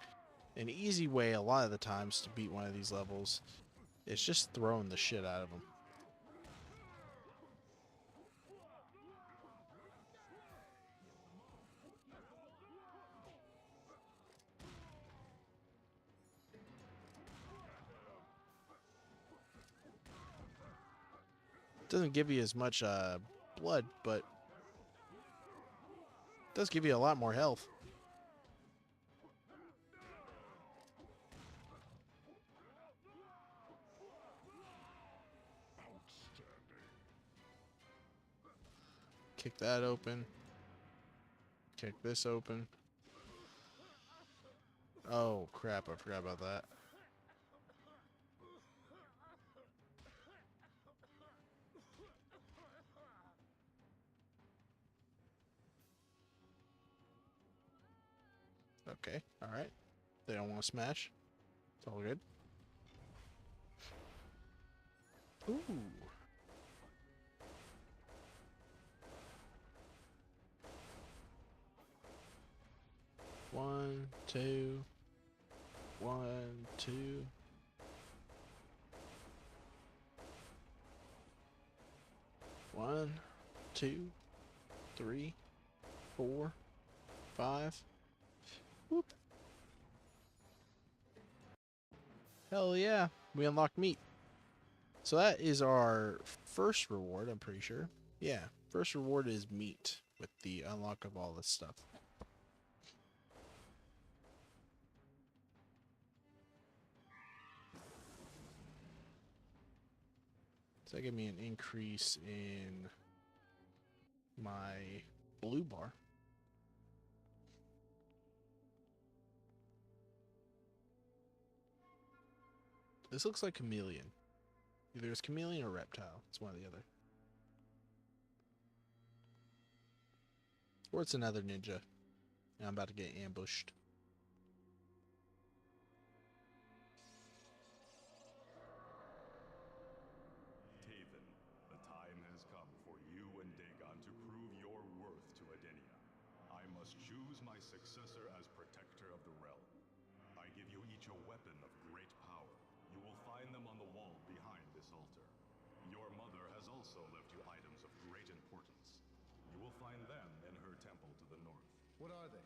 [SPEAKER 1] An easy way a lot of the times to beat one of these levels is just throwing the shit out of them. Doesn't give you as much blood, but it does give you a lot more health. Kick that open. Kick this open. Oh crap, I forgot about that. Okay, alright. They don't want to smash. It's all good. Ooh. One, two. 1, 2. One, 2, 3, 4, 5. Whoop. Hell yeah, we unlocked meat. So that is our first reward, I'm pretty sure. Yeah, first reward is meat with the unlock of all this stuff. So that gave me an increase in my blue bar. This looks like chameleon. Either it's chameleon or reptile. It's one or the other. Or it's another ninja. And I'm about to get ambushed.
[SPEAKER 3] Taven, the time has come for you and Dagon to prove your worth to Edenia. I must choose my successor as protector of the realm. I give you each a weapon of great power. You will find them on the wall behind this altar. Your mother has also left you items of great importance. You will find them in her temple to the north.
[SPEAKER 7] What are they?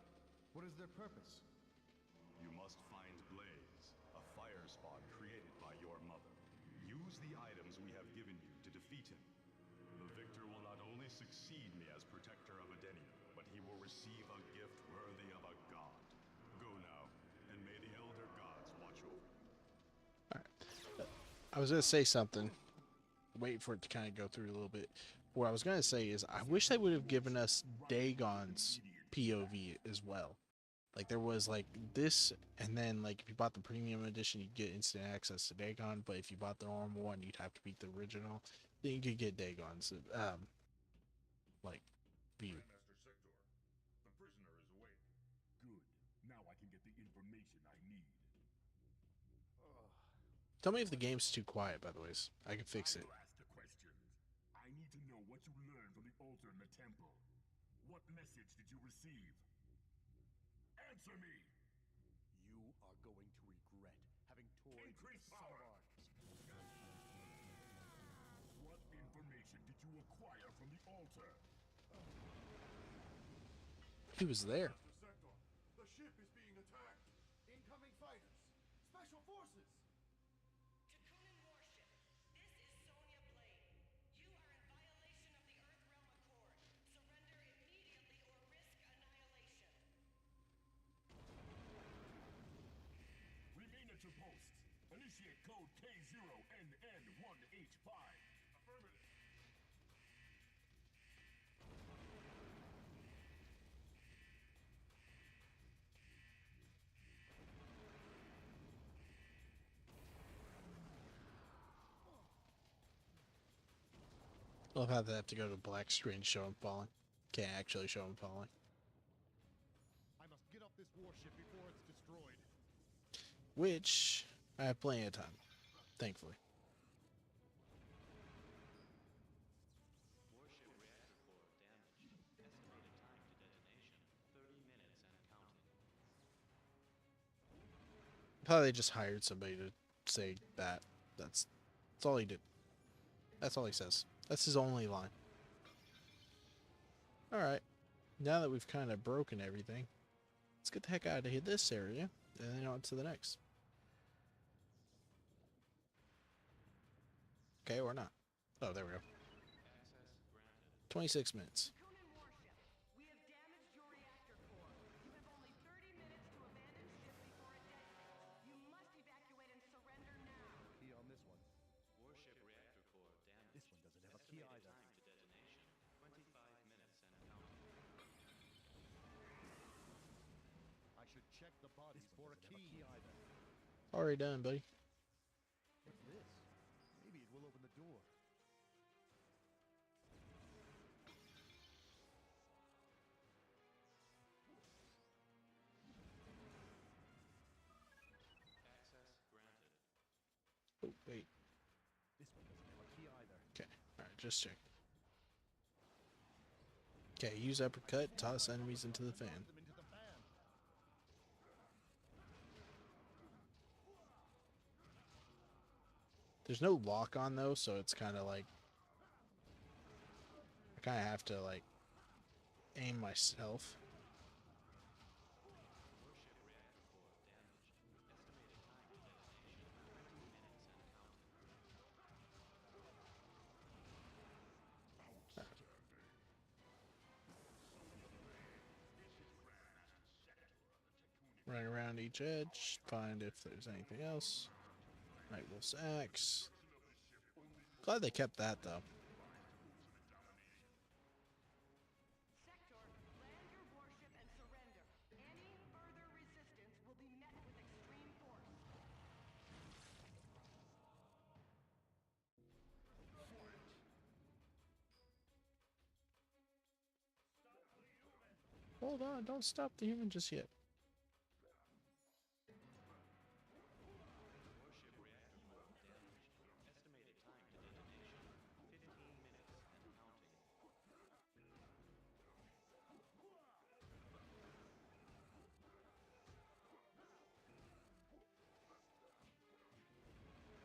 [SPEAKER 7] What is their purpose?
[SPEAKER 3] You must find Blaze, a fire spawn created by your mother. Use the items we have given you to defeat him. The victor will not only succeed me as protector of Edenia, but he will receive a gift worthy of a god. Go now, and may the elder gods watch over you.
[SPEAKER 1] I was going to say something. Wait for it to kind of go through a little bit. What I was going to say is I wish they would have given us Dagon's POV as well. Like there was like this, and then like if you bought the premium edition, you'd get instant access to Dagon. But if you bought the normal one, you'd have to beat the original. Then you could get Dagon's like view.
[SPEAKER 6] Master Sector, the prisoner is awake. Good. Now I can get the information I need.
[SPEAKER 1] Tell me if the game's too quiet. By the way, I can fix it.
[SPEAKER 6] I'll ask the questions. I need to know what you learned from the altar in the temple. What message did you receive? Answer me!
[SPEAKER 7] You are going to regret having toyed
[SPEAKER 6] Increase
[SPEAKER 7] with
[SPEAKER 6] power. What information did you acquire from the altar?
[SPEAKER 1] He was there.
[SPEAKER 6] Master Sector, the ship is being attacked.
[SPEAKER 7] Incoming fighters! Special forces!
[SPEAKER 8] Takunan warship, this is Sonya Blade. You are in violation of the Earthrealm Accord. Surrender immediately or risk annihilation.
[SPEAKER 6] Remain at your posts. Initiate code K0NN1H5. Affirmative.
[SPEAKER 1] I love how they have to go to black screen to show him falling. Can't actually show him falling.
[SPEAKER 7] I must get off this warship before it's destroyed.
[SPEAKER 1] Which I have plenty of time. Thankfully.
[SPEAKER 9] Warship reactor core damaged. Estimated time to detonation, 30 minutes and counting.
[SPEAKER 1] Probably just hired somebody to say that. That's all he did. That's all he says. That's his only line. Alright. Now that we've kind of broken everything, let's get the heck out of this area and then on to the next. Okay, or not. Oh, there we go.
[SPEAKER 9] Access granted.
[SPEAKER 1] 26 minutes.
[SPEAKER 8] Conan warship, we have damaged your reactor core. You have only 30 minutes to abandon ship before it detonates. You must evacuate and surrender now.
[SPEAKER 7] Key on this one.
[SPEAKER 9] Warship reactor core damaged.
[SPEAKER 7] This one doesn't have a key
[SPEAKER 9] Estimated
[SPEAKER 7] either.
[SPEAKER 9] time to detonation, 25 minutes and counting.
[SPEAKER 7] I should check the bodies for a key either.
[SPEAKER 1] Already done, buddy.
[SPEAKER 7] What's this? Maybe it will open the door.
[SPEAKER 9] Access granted.
[SPEAKER 1] Oh, wait.
[SPEAKER 7] This one doesn't have a key either.
[SPEAKER 1] Okay. Alright, just check. Okay, use uppercut, toss enemies into the fan.
[SPEAKER 7] Them into the fan.
[SPEAKER 1] There's no lock on though, so it's kind of like I kind of have to like aim myself.
[SPEAKER 9] Warship reactor core damaged. Estimated time to detonation, 20 minutes and counting.
[SPEAKER 1] Run around each edge, find if there's anything else. Night Wolf's axe. Glad they kept that though.
[SPEAKER 8] Sector, land your warship and surrender. Any further resistance will be met with extreme force.
[SPEAKER 1] Hold on, don't stop the human just yet.
[SPEAKER 9] Warship reactor core damaged.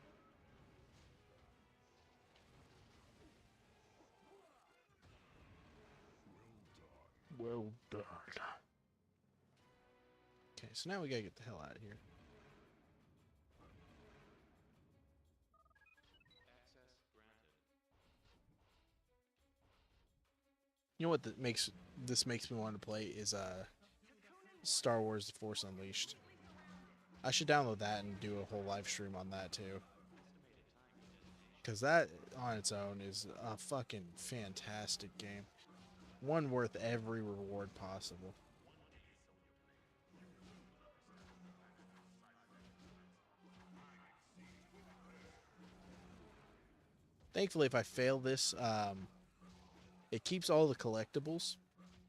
[SPEAKER 9] Estimated time to detonation, 15 minutes and counting.
[SPEAKER 1] Well done. Okay, so now we gotta get the hell out of here.
[SPEAKER 9] Access granted.
[SPEAKER 1] You know what this makes me want to play is Star Wars: The Force Unleashed. I should download that and do a whole live stream on that too. Cause that on its own is a fucking fantastic game. One worth every reward possible. Thankfully, if I fail this, it keeps all the collectibles,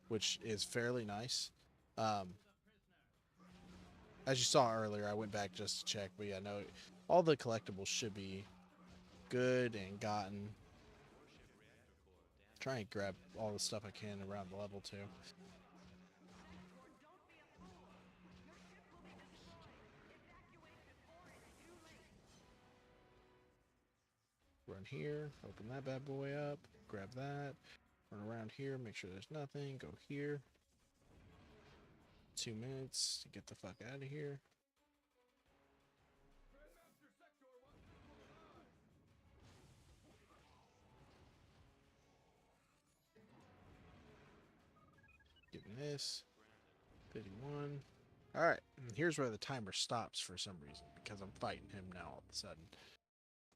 [SPEAKER 1] which is fairly nice. As you saw earlier, I went back just to check, but yeah, no, all the collectibles should be good and gotten. Try and grab all the stuff I can around the level too. Run here, open that bad boy up, grab that, run around here, make sure there's nothing, go here. 2 minutes to get the fuck out of here. Getting this. 51. Alright, and here's where the timer stops for some reason, because I'm fighting him now all of a sudden.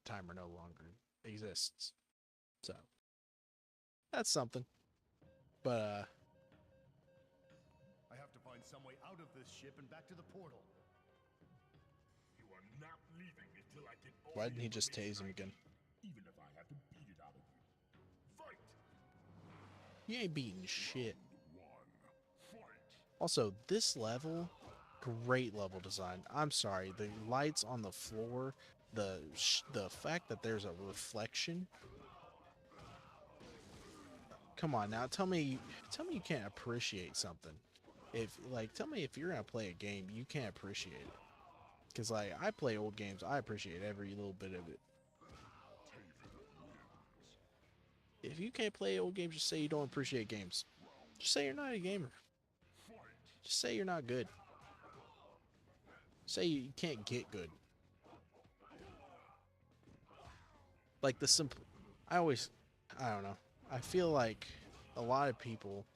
[SPEAKER 1] The timer no longer exists. So, that's something. But,
[SPEAKER 7] I have to find some way out of this ship and back to the portal.
[SPEAKER 6] You are not leaving until I get all
[SPEAKER 1] why
[SPEAKER 6] the
[SPEAKER 1] didn't he just tase him
[SPEAKER 6] information I
[SPEAKER 1] again?
[SPEAKER 6] need, even if I have to beat it out of you. Fight!
[SPEAKER 1] You ain't beating shit.
[SPEAKER 6] One. Fight!
[SPEAKER 1] Also, this level, great level design. I'm sorry, the lights on the floor the fact that there's a reflection. Come on now, tell me you can't appreciate something. If like, tell me if you're gonna play a game, you can't appreciate it. Cause like I play old games, I appreciate every little bit of it. If you can't play old games, just say you don't appreciate games. Just say you're not a gamer. Just say you're not good. Say you can't get good. Like the simple, I don't know. I feel like a lot of people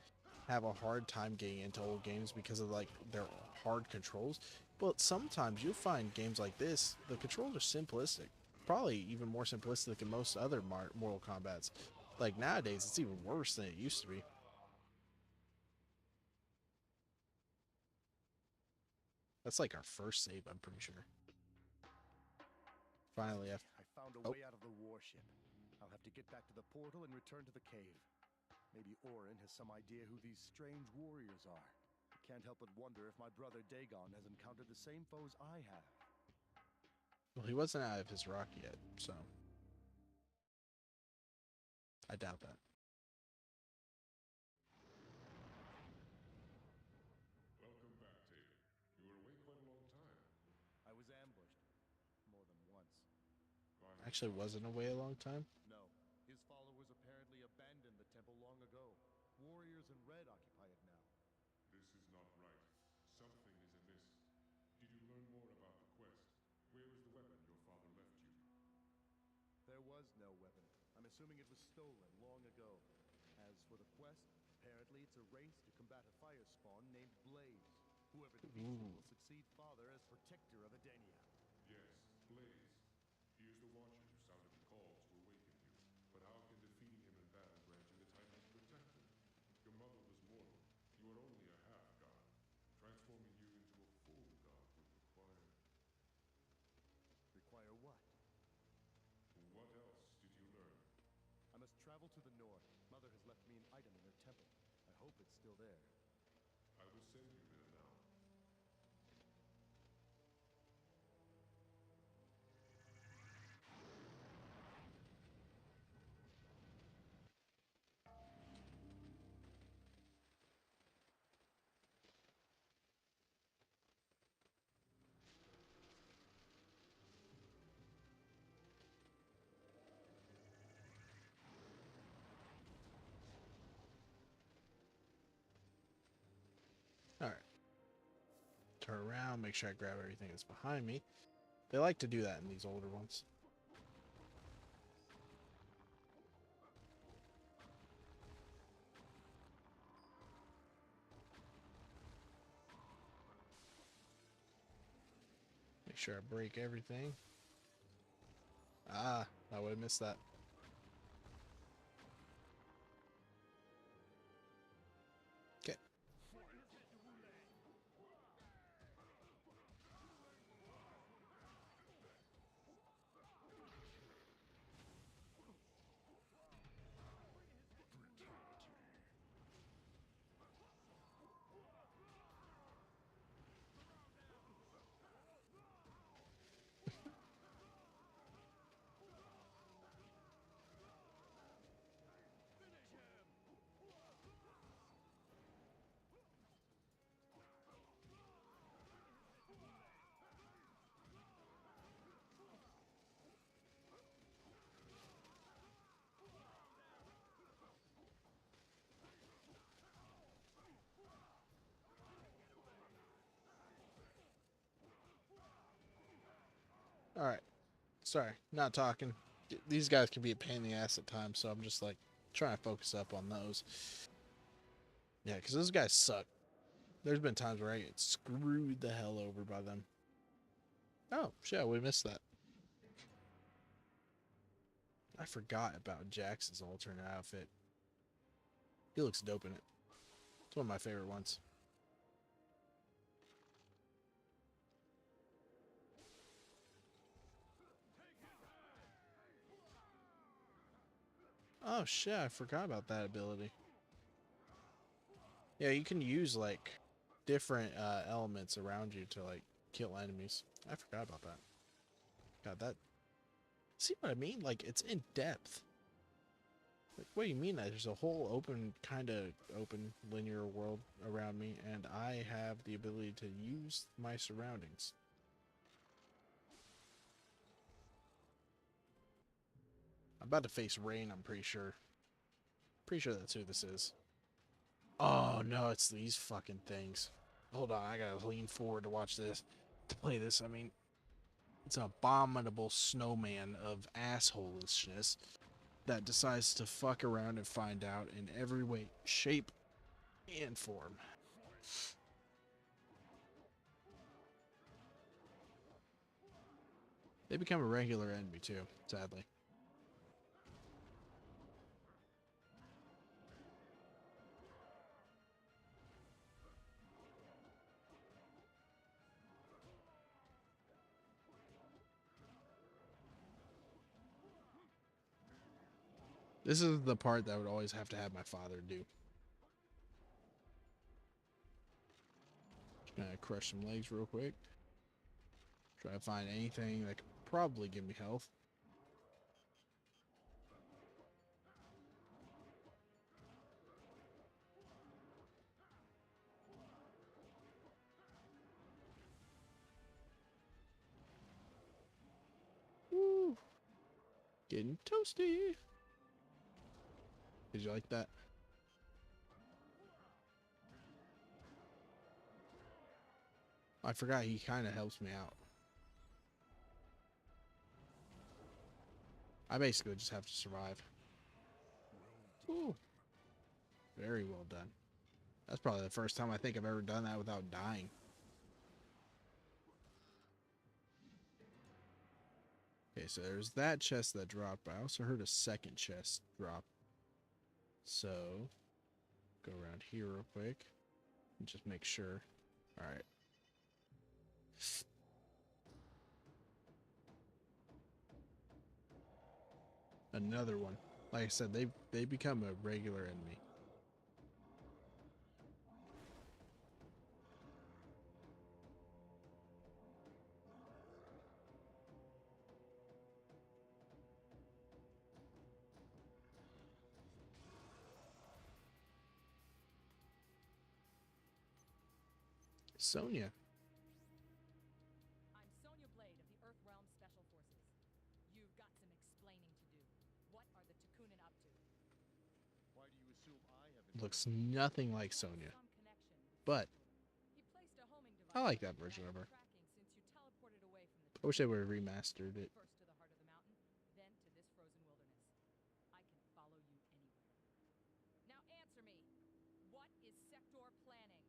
[SPEAKER 1] have a hard time getting into old games because of like their hard controls. But sometimes you'll find games like this, the controls are simplistic. Probably even more simplistic than most other Mortal Kombats. Like nowadays, it's even worse than it used to be. That's like our first save, I'm pretty sure. Finally,
[SPEAKER 7] I found a way out of the warship. I'll have to get back to the portal and return to the cave. Maybe Orin has some idea who these strange warriors are. I can't help but wonder if my brother Dagon has encountered the same foes I have.
[SPEAKER 1] well, he wasn't out of his rock yet, so I doubt that.
[SPEAKER 6] Welcome back, Taven. You were away quite a long time.
[SPEAKER 7] I was ambushed. More than once.
[SPEAKER 6] Finally,
[SPEAKER 1] Actually, wasn't away a long time.
[SPEAKER 7] No. His followers apparently abandoned the temple long ago. Warriors in red occupy it now.
[SPEAKER 6] this is not right. Something is amiss. Did you learn more about the quest? Where is the weapon your father left you?
[SPEAKER 7] There was no weapon. I'm assuming it was stolen long ago. As for the quest, apparently it's a race to combat a fire spawn named Blaze. Whoever defeats it will succeed Father as protector of Edenia.
[SPEAKER 6] Yes, Blaze. He is the Watcher who sounded the call to awaken you. But how can defeating him in battle grant you the title of Protector? Your mother was mortal. You are only a half-god. Transforming you into a full god would require...
[SPEAKER 7] Require what?
[SPEAKER 6] What else did you learn?
[SPEAKER 7] I must travel to the north. Mother has left me an item in her temple. I hope it's still there.
[SPEAKER 6] I will send you there now.
[SPEAKER 1] Alright. Turn around, make sure I grab everything that's behind me. They like to do that in these older ones. Make sure I break everything. Ah, I would have missed that. Okay. Alright. Sorry, not talking. These guys can be a pain in the ass at times, so I'm just like trying to focus up on those. Yeah, because those guys suck. There's been times where I get screwed the hell over by them. Oh, shit, we missed that. I forgot about Jax's alternate outfit. He looks dope in it. It's one of my favorite ones. Oh shit, I forgot about that ability. Yeah, you can use like different elements around you to like kill enemies. I forgot about that. God, See what I mean? Like, it's in depth. Like, what do you mean that there's a whole open, kind of open linear world around me, and I have the ability to use my surroundings? I'm about to face rain, I'm pretty sure. Pretty sure that's who this is. Oh, no, it's these fucking things. Hold on, I gotta lean forward to watch this. To play this, I mean, it's an abominable snowman of assholishness that decides to fuck around and find out in every way, shape, and form. They become a regular enemy too, sadly. This is the part that I would always have to have my father do. Just gonna crush some legs real quick. Try to find anything that could probably give me health. Woo! Getting toasty. Did you like that? I forgot he kind of helps me out. I basically just have to survive. Ooh. Very well done. That's probably the first time I think I've ever done that without dying. Okay, so there's that chest that dropped, but I also heard a second chest drop. So, go around here real quick and just make sure. Alright. Another one. Like I said, they become a regular enemy. Sonya.
[SPEAKER 10] I'm Sonya Blade of the Earthrealm Special Forces. You've got some explaining to do. What are the Takunin up to?
[SPEAKER 7] Why do you assume I haven't?
[SPEAKER 1] Looks nothing like Sonya.
[SPEAKER 10] Some connection with
[SPEAKER 1] But
[SPEAKER 10] Sektor. He placed a homing device
[SPEAKER 1] I like that
[SPEAKER 10] on
[SPEAKER 1] version of her.
[SPEAKER 10] tracking since you teleported away from the
[SPEAKER 1] I wish they would have remastered it.
[SPEAKER 10] first to the heart of the mountain, then to this frozen wilderness. I can follow you anywhere. Now answer me. What is Sektor planning?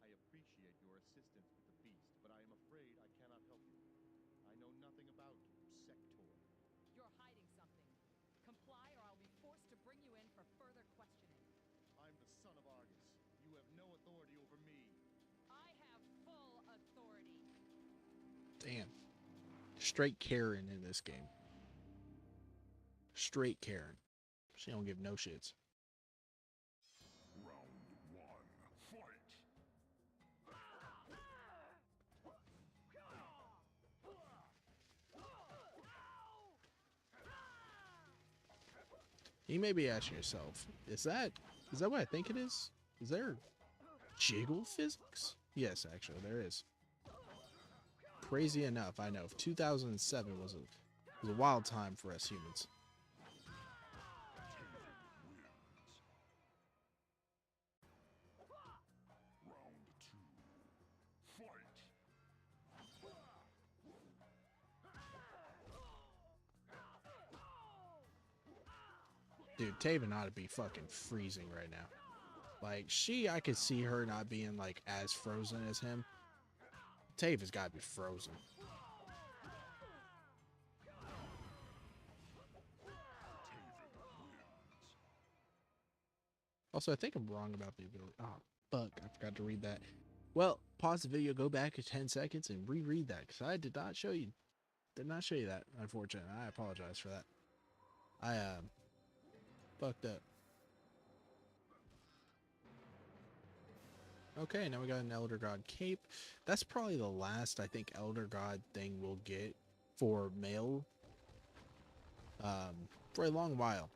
[SPEAKER 7] I appreciate your assistance with the beast, but I am afraid I cannot help you. I know nothing about Sector.
[SPEAKER 10] You're hiding something. Comply or I'll be forced to bring you in for further questioning.
[SPEAKER 7] I'm the son of Argus. You have no authority over me.
[SPEAKER 10] I have full authority.
[SPEAKER 1] Damn. Straight Karen in this game. Straight Karen. She don't give no shits.
[SPEAKER 6] Round one, fight!
[SPEAKER 1] You may be asking yourself, is that what I think it is? Is there jiggle physics? Yes, actually, there is. Crazy enough, I know. 2007 was a wild time for us humans.
[SPEAKER 6] Round two, fight!
[SPEAKER 1] Dude, Taven ought to be fucking freezing right now. Like, I could see her not being, like, as frozen as him. Taven's gotta be frozen. Also, I think I'm wrong about the ability. Oh, fuck. I forgot to read that. Well, pause the video, go back 10 seconds, and reread that, because I did not show you that, unfortunately. I apologize for that. I, fucked up. Okay, now we got an Elder God cape. That's probably the last, I think, Elder God thing we'll get for male for a long while.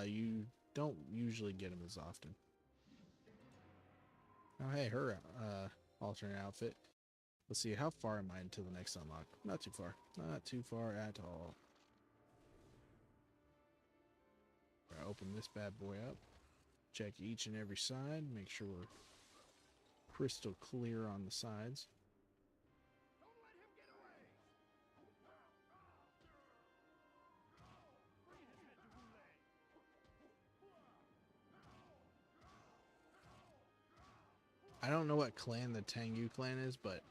[SPEAKER 1] You don't usually get them as often. Oh, hey, her alternate outfit. Let's see, how far am I into the next unlock? Not too far. Not too far at all. Gotta open this bad boy up. Check each and every side. Make sure we're crystal clear on the sides. I don't know what clan the Tengu clan is, but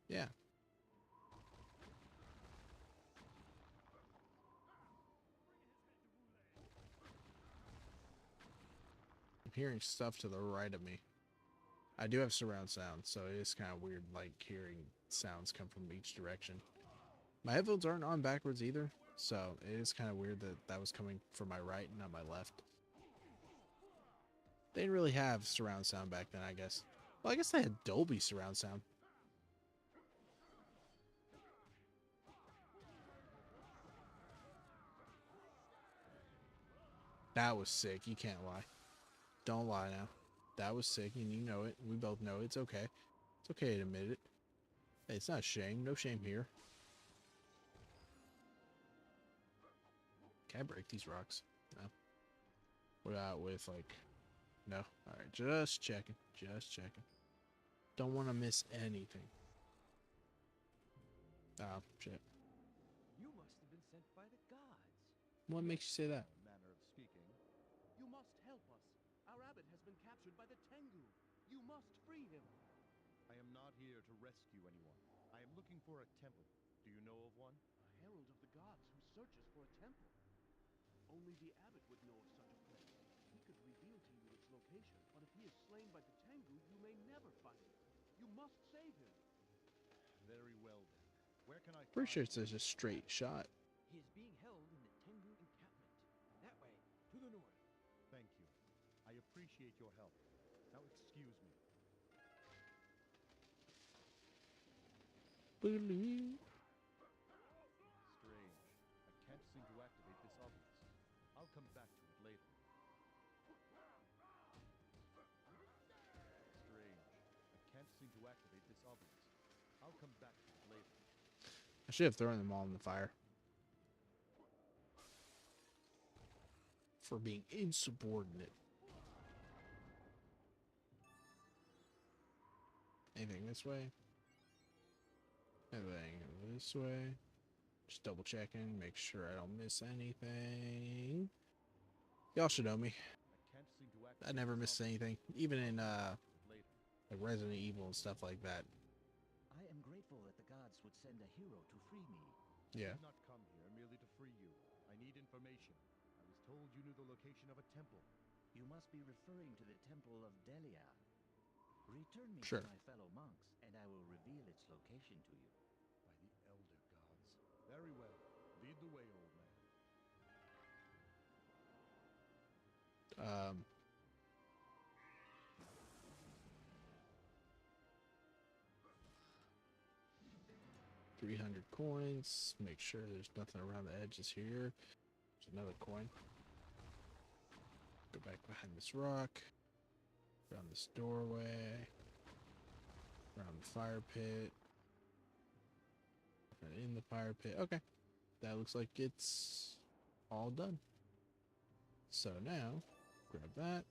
[SPEAKER 1] yeah. I'm hearing stuff to the right of me. I do have surround sound, so it is kind of weird, like hearing sounds come from each direction. My headphones aren't on backwards either, so it is kind of weird that that was coming from my right and not my left. They didn't really have surround sound back then, I guess. Well, I guess they had Dolby surround sound. That was sick. You can't lie. Don't lie now. That was sick, and you know it. We both know it. It's okay. It's okay to admit it. Hey, it's not shame. No shame here. Can I break these rocks? No. What about with, like... No. Alright, just checking. Just checking. Don't want to miss anything. Oh, shit.
[SPEAKER 11] You must have been sent by the gods.
[SPEAKER 1] What makes you say that?
[SPEAKER 7] Manner of speaking.
[SPEAKER 11] You must help us. Our abbot has been captured by the Tengu. You must free him.
[SPEAKER 7] I am not here to rescue anyone. I am looking for a temple. Do you know of one?
[SPEAKER 11] A herald of the gods who searches for a temple. Only the abbot would know of such a place. He could reveal to you its location, but if he is slain by the Tengu, you may never find it. You must save him.
[SPEAKER 7] Very well then. Where can I
[SPEAKER 1] Pretty
[SPEAKER 7] find
[SPEAKER 1] sure it's just a straight shot.
[SPEAKER 11] He is being held in the Tengu encampment. That way, to the north.
[SPEAKER 7] Thank you. I appreciate your help. Now excuse me.
[SPEAKER 1] Boo-loo.
[SPEAKER 7] Strange. I can't seem to activate this obelisk. I'll come back to it later. Strange. I can't seem to activate this obelisk. I'll come back to it later.
[SPEAKER 1] I should have thrown them all in the fire. For being insubordinate. Anything this way? Anything this way? Just double checking, make sure I don't miss anything. Y'all should know me.
[SPEAKER 7] I can't seem to
[SPEAKER 1] I never miss anything. Even in
[SPEAKER 7] later.
[SPEAKER 1] like Resident Evil and stuff like that.
[SPEAKER 12] I am grateful that the gods would send a hero to free me.
[SPEAKER 1] Yeah.
[SPEAKER 7] I did not come here merely to free you. I need information. I was told you knew the location of a temple.
[SPEAKER 12] You must be referring to the Temple of Delia. Return me
[SPEAKER 1] Sure.
[SPEAKER 12] to my fellow monks, and I will reveal its location to you.
[SPEAKER 7] By the elder gods. Very well. Lead the way, old man.
[SPEAKER 1] 300 coins. Make sure there's nothing around the edges here. There's another coin. Go back behind this rock. Around this doorway. Around the fire pit. And in the fire pit. Okay. That looks like it's all done. So now, grab that.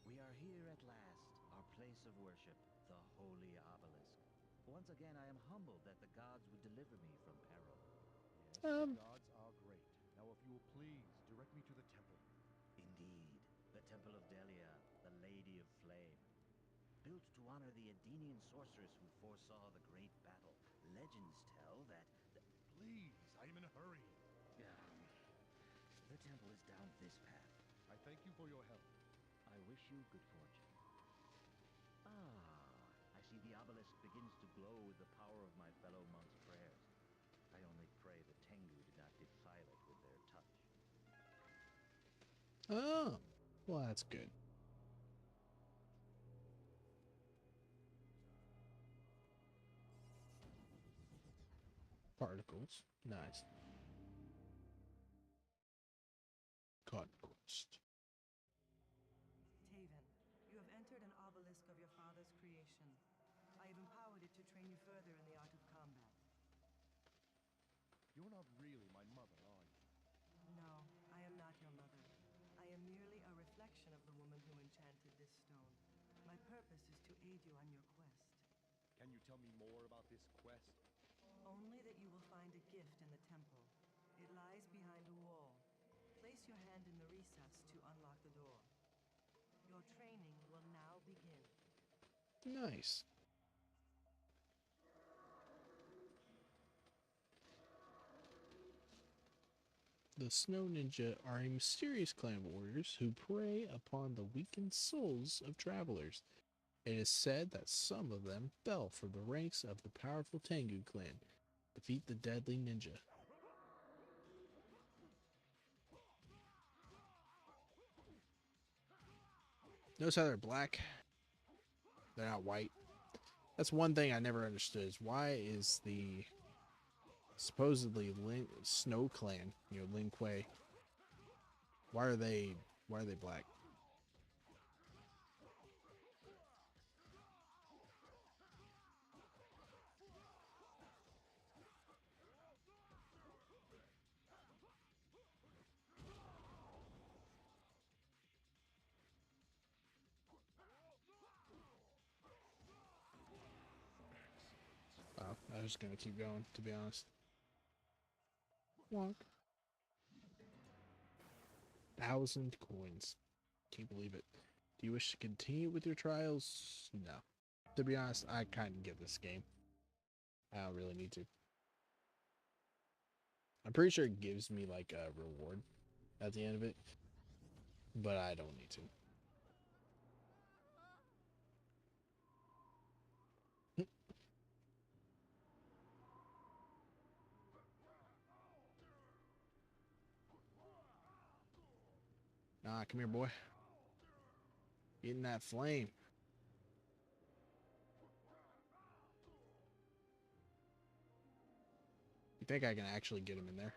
[SPEAKER 12] We are here at last, our place of worship, the Holy Obelisk. Once again, I am humbled that the gods would deliver me from peril.
[SPEAKER 7] Yes, the gods are great. Now, if you will please, direct me to the temple.
[SPEAKER 12] Indeed, the Temple of Delia, the Lady of Flame. Built to honor the Edenian sorceress who foresaw the great battle. Legends tell that
[SPEAKER 7] Please, I am in a hurry.
[SPEAKER 12] the temple is down this path.
[SPEAKER 7] I thank you for your help.
[SPEAKER 12] I wish you good fortune. I see the obelisk begins to glow with the power of my fellow monks' prayers. I only pray the Tengu did not defile it with their touch.
[SPEAKER 1] Oh, well, that's good. Particles. Nice. Conquest.
[SPEAKER 5] Taven, you have entered an obelisk of your father's creation. I have empowered it to train you further in the art of combat.
[SPEAKER 7] You're not really my mother, are you?
[SPEAKER 5] No, I am not your mother. I am merely a reflection of the woman who enchanted this stone. My purpose is to aid you on your quest.
[SPEAKER 7] Can you tell me more about this quest?
[SPEAKER 5] Only that you will find a gift in the temple. It lies behind a wall. Place your hand in the recess to unlock the door. Your training will now begin.
[SPEAKER 1] Nice. The Snow Ninja are a mysterious clan of warriors who prey upon the weakened souls of travelers. It is said that some of them fell from the ranks of the powerful Tengu clan. Defeat the deadly ninja. Notice how they're black? They're not white. That's one thing I never understood is why is the supposedly Snow Clan, Lin Kuei, why are they black? Oh, I was gonna keep going, to be honest. Wonk. 1,000 coins. Can't believe it. Do you wish to continue with your trials? No. To be honest, I kind of give this game. I don't really need to. I'm pretty sure it gives me like a reward at the end of it, but I don't need to. Nah, come here, boy. Get in that flame. You think I can actually get him in there?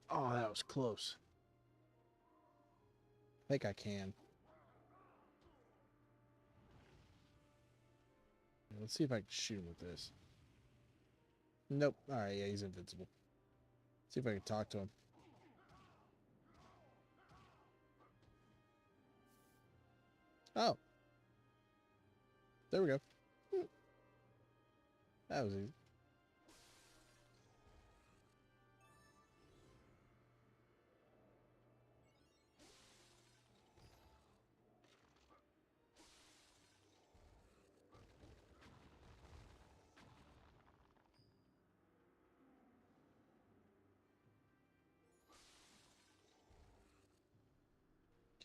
[SPEAKER 1] Oh, that was close. I think I can. Let's see if I can shoot him with this. Nope. Alright, yeah, he's invincible. See if I can talk to him. Oh. There we go. That was easy.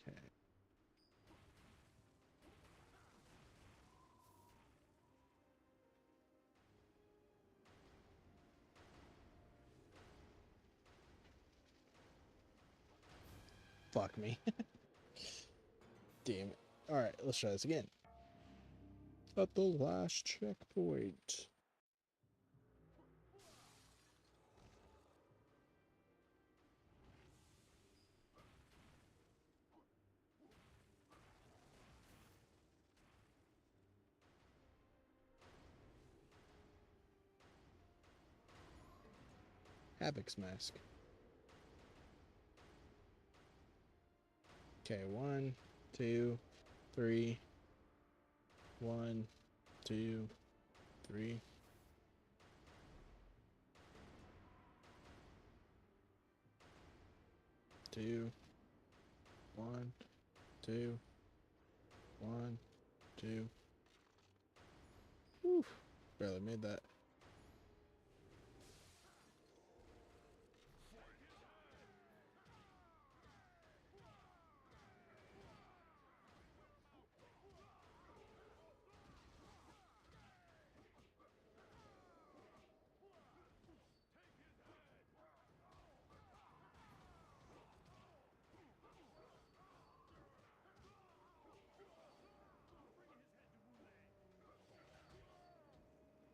[SPEAKER 1] Okay. Fuck me. Damn it. Alright, let's try this again. At the last checkpoint. Havoc's mask. Okay, 1, 2, 3. 1, 2, 3. Two, 1, 2, 1, 2. Whew, barely made that.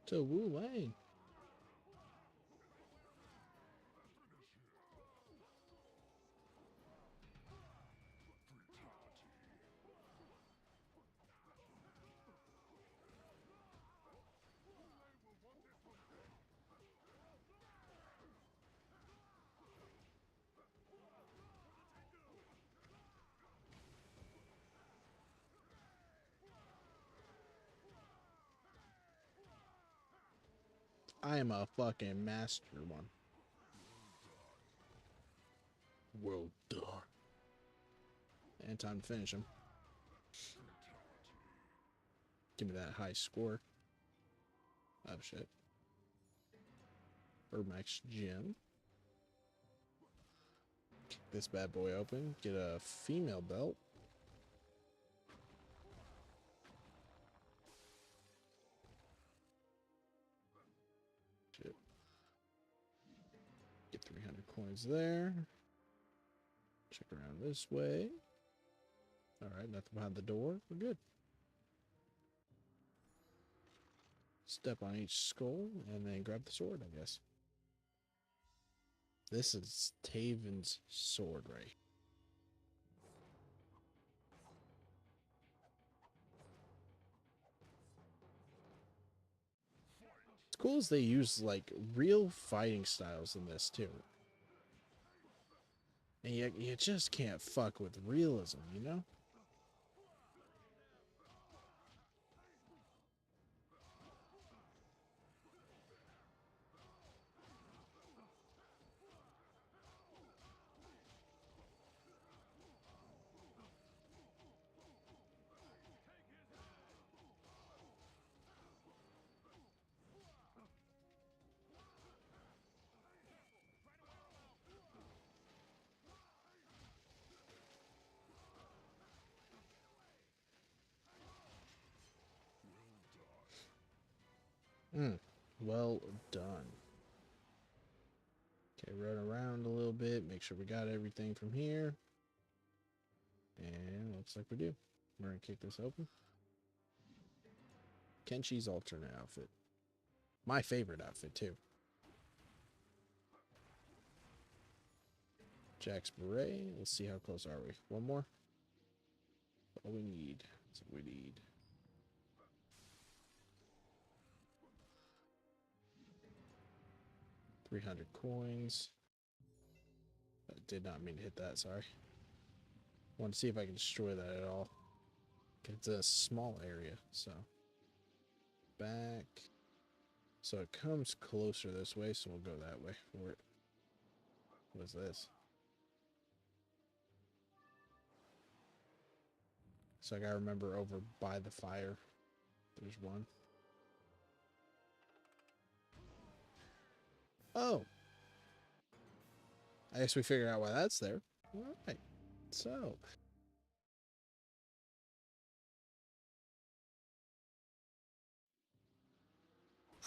[SPEAKER 1] To Wu Lane. I am a fucking master one. Well done. And time to finish him. Give me that high score. Oh shit. Max Gym. Kick this bad boy open. Get a female belt. Shit. Get 300 coins there. Check around this way. Alright, nothing behind the door. We're good. Step on each skull and then grab the sword, I guess. This is Taven's sword, right? It's cool as they use like real fighting styles in this too. And you just can't fuck with realism, you know? Well done. Okay, run around a little bit, make sure we got everything from here. And looks like we do. We're gonna kick this open. Kenshi's alternate outfit. My favorite outfit, too. Jack's beret. Let's see how close are we. One more. All we need. That's what we need. $300 coins. I did not mean to hit that, sorry. Want to see if I can destroy that at all. It's a small area, so. Back. So it comes closer this way, so we'll go that way for it. What is this? So I gotta remember over by the fire. There's one. Oh. I guess we figured out why that's there. Alright. So.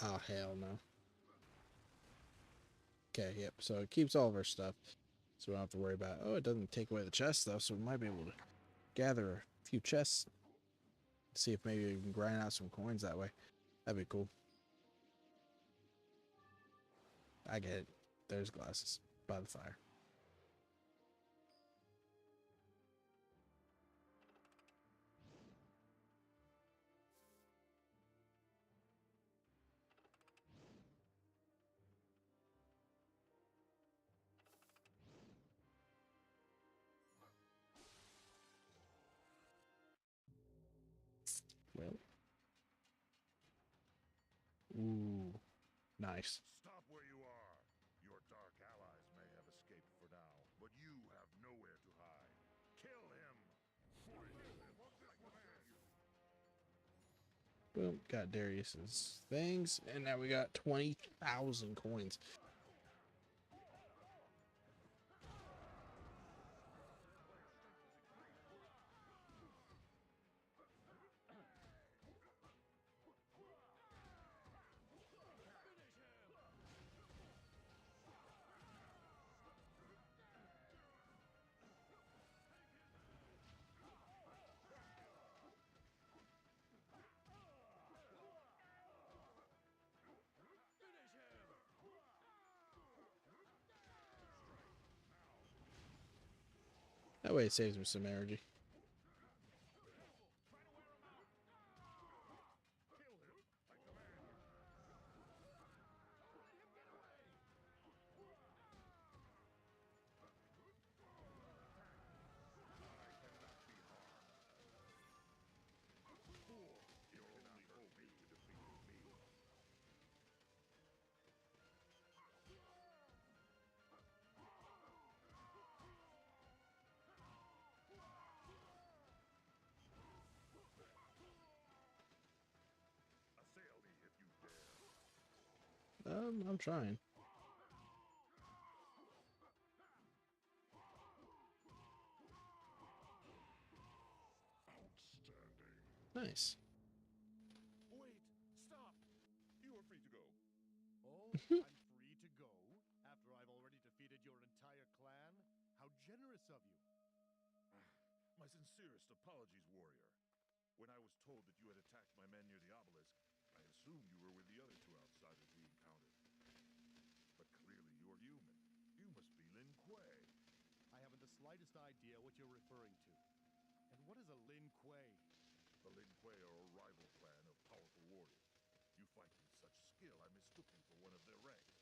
[SPEAKER 1] Oh, hell no. Okay, yep. So it keeps all of our stuff. So we don't have to worry about, oh, it doesn't take away the chest stuff, so we might be able to gather a few chests. See if maybe we can grind out some coins that way. That'd be cool. I get it. There's glasses by the fire. Well. Ooh. Nice.
[SPEAKER 6] Stop where you are. Your dark allies may have escaped for now, but you have nowhere to hide. Kill him!
[SPEAKER 1] Boom. Got Darius's things. And now we got 20,000 coins. That way it saves me some energy. I'm trying. Nice.
[SPEAKER 6] Wait, stop! You are free to go.
[SPEAKER 7] Oh, I'm free to go after I've already defeated your entire clan? How generous of you.
[SPEAKER 6] My sincerest apologies, warrior. When I was told that you had attacked my men near the obelisk, I assumed you were with the other two outsiders we encountered. But clearly you are human. You must be Lin Kuei.
[SPEAKER 7] I haven't the slightest idea what you're referring to. And what is a Lin Kuei?
[SPEAKER 6] The Lin Kuei are a rival clan of powerful warriors. You fight with such skill, I mistook you for one of their ranks.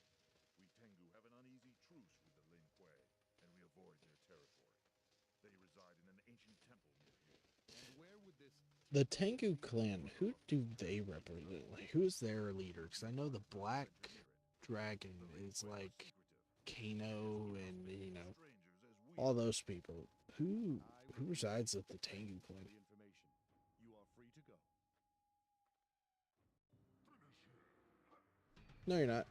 [SPEAKER 6] We Tengu have an uneasy truce with the Lin Kuei, and we avoid their territory. They reside in an ancient temple near here.
[SPEAKER 7] And where would this...
[SPEAKER 1] The Tengu clan, who do they represent? Like, who's their leader? Because I know the Black Dragon is like Kano and, you know, all those people. Who resides with the Tengu clan?
[SPEAKER 7] The information. You are free to go.
[SPEAKER 1] No, you're not.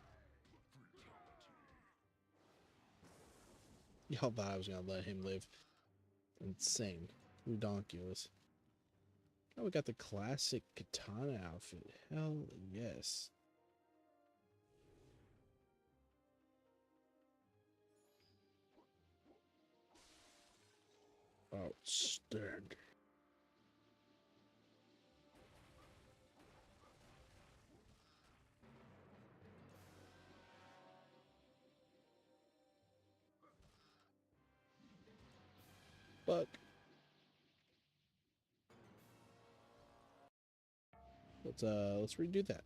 [SPEAKER 1] Y'all thought I was gonna let him live. Insane. Redonkulous. Oh, we got the classic katana outfit. Hell yes. Outstanding. Fuck. Let's redo that.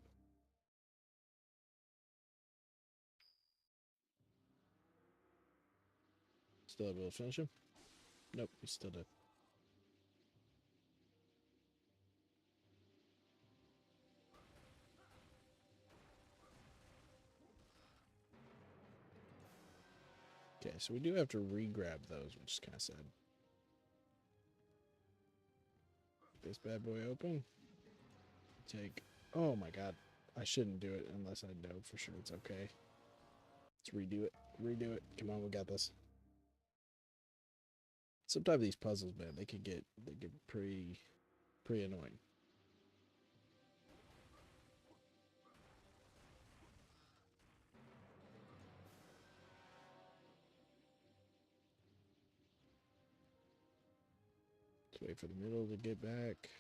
[SPEAKER 1] Still able to finish him? Nope, he's still dead. Okay, so we do have to re-grab those, which is kind of sad. This bad boy open. Take. Oh my god. I shouldn't do it unless I know for sure it's okay. Let's redo it. Redo it. Come on, we got this. Sometimes these puzzles, man, they get pretty annoying. Let's wait for the middle to get back.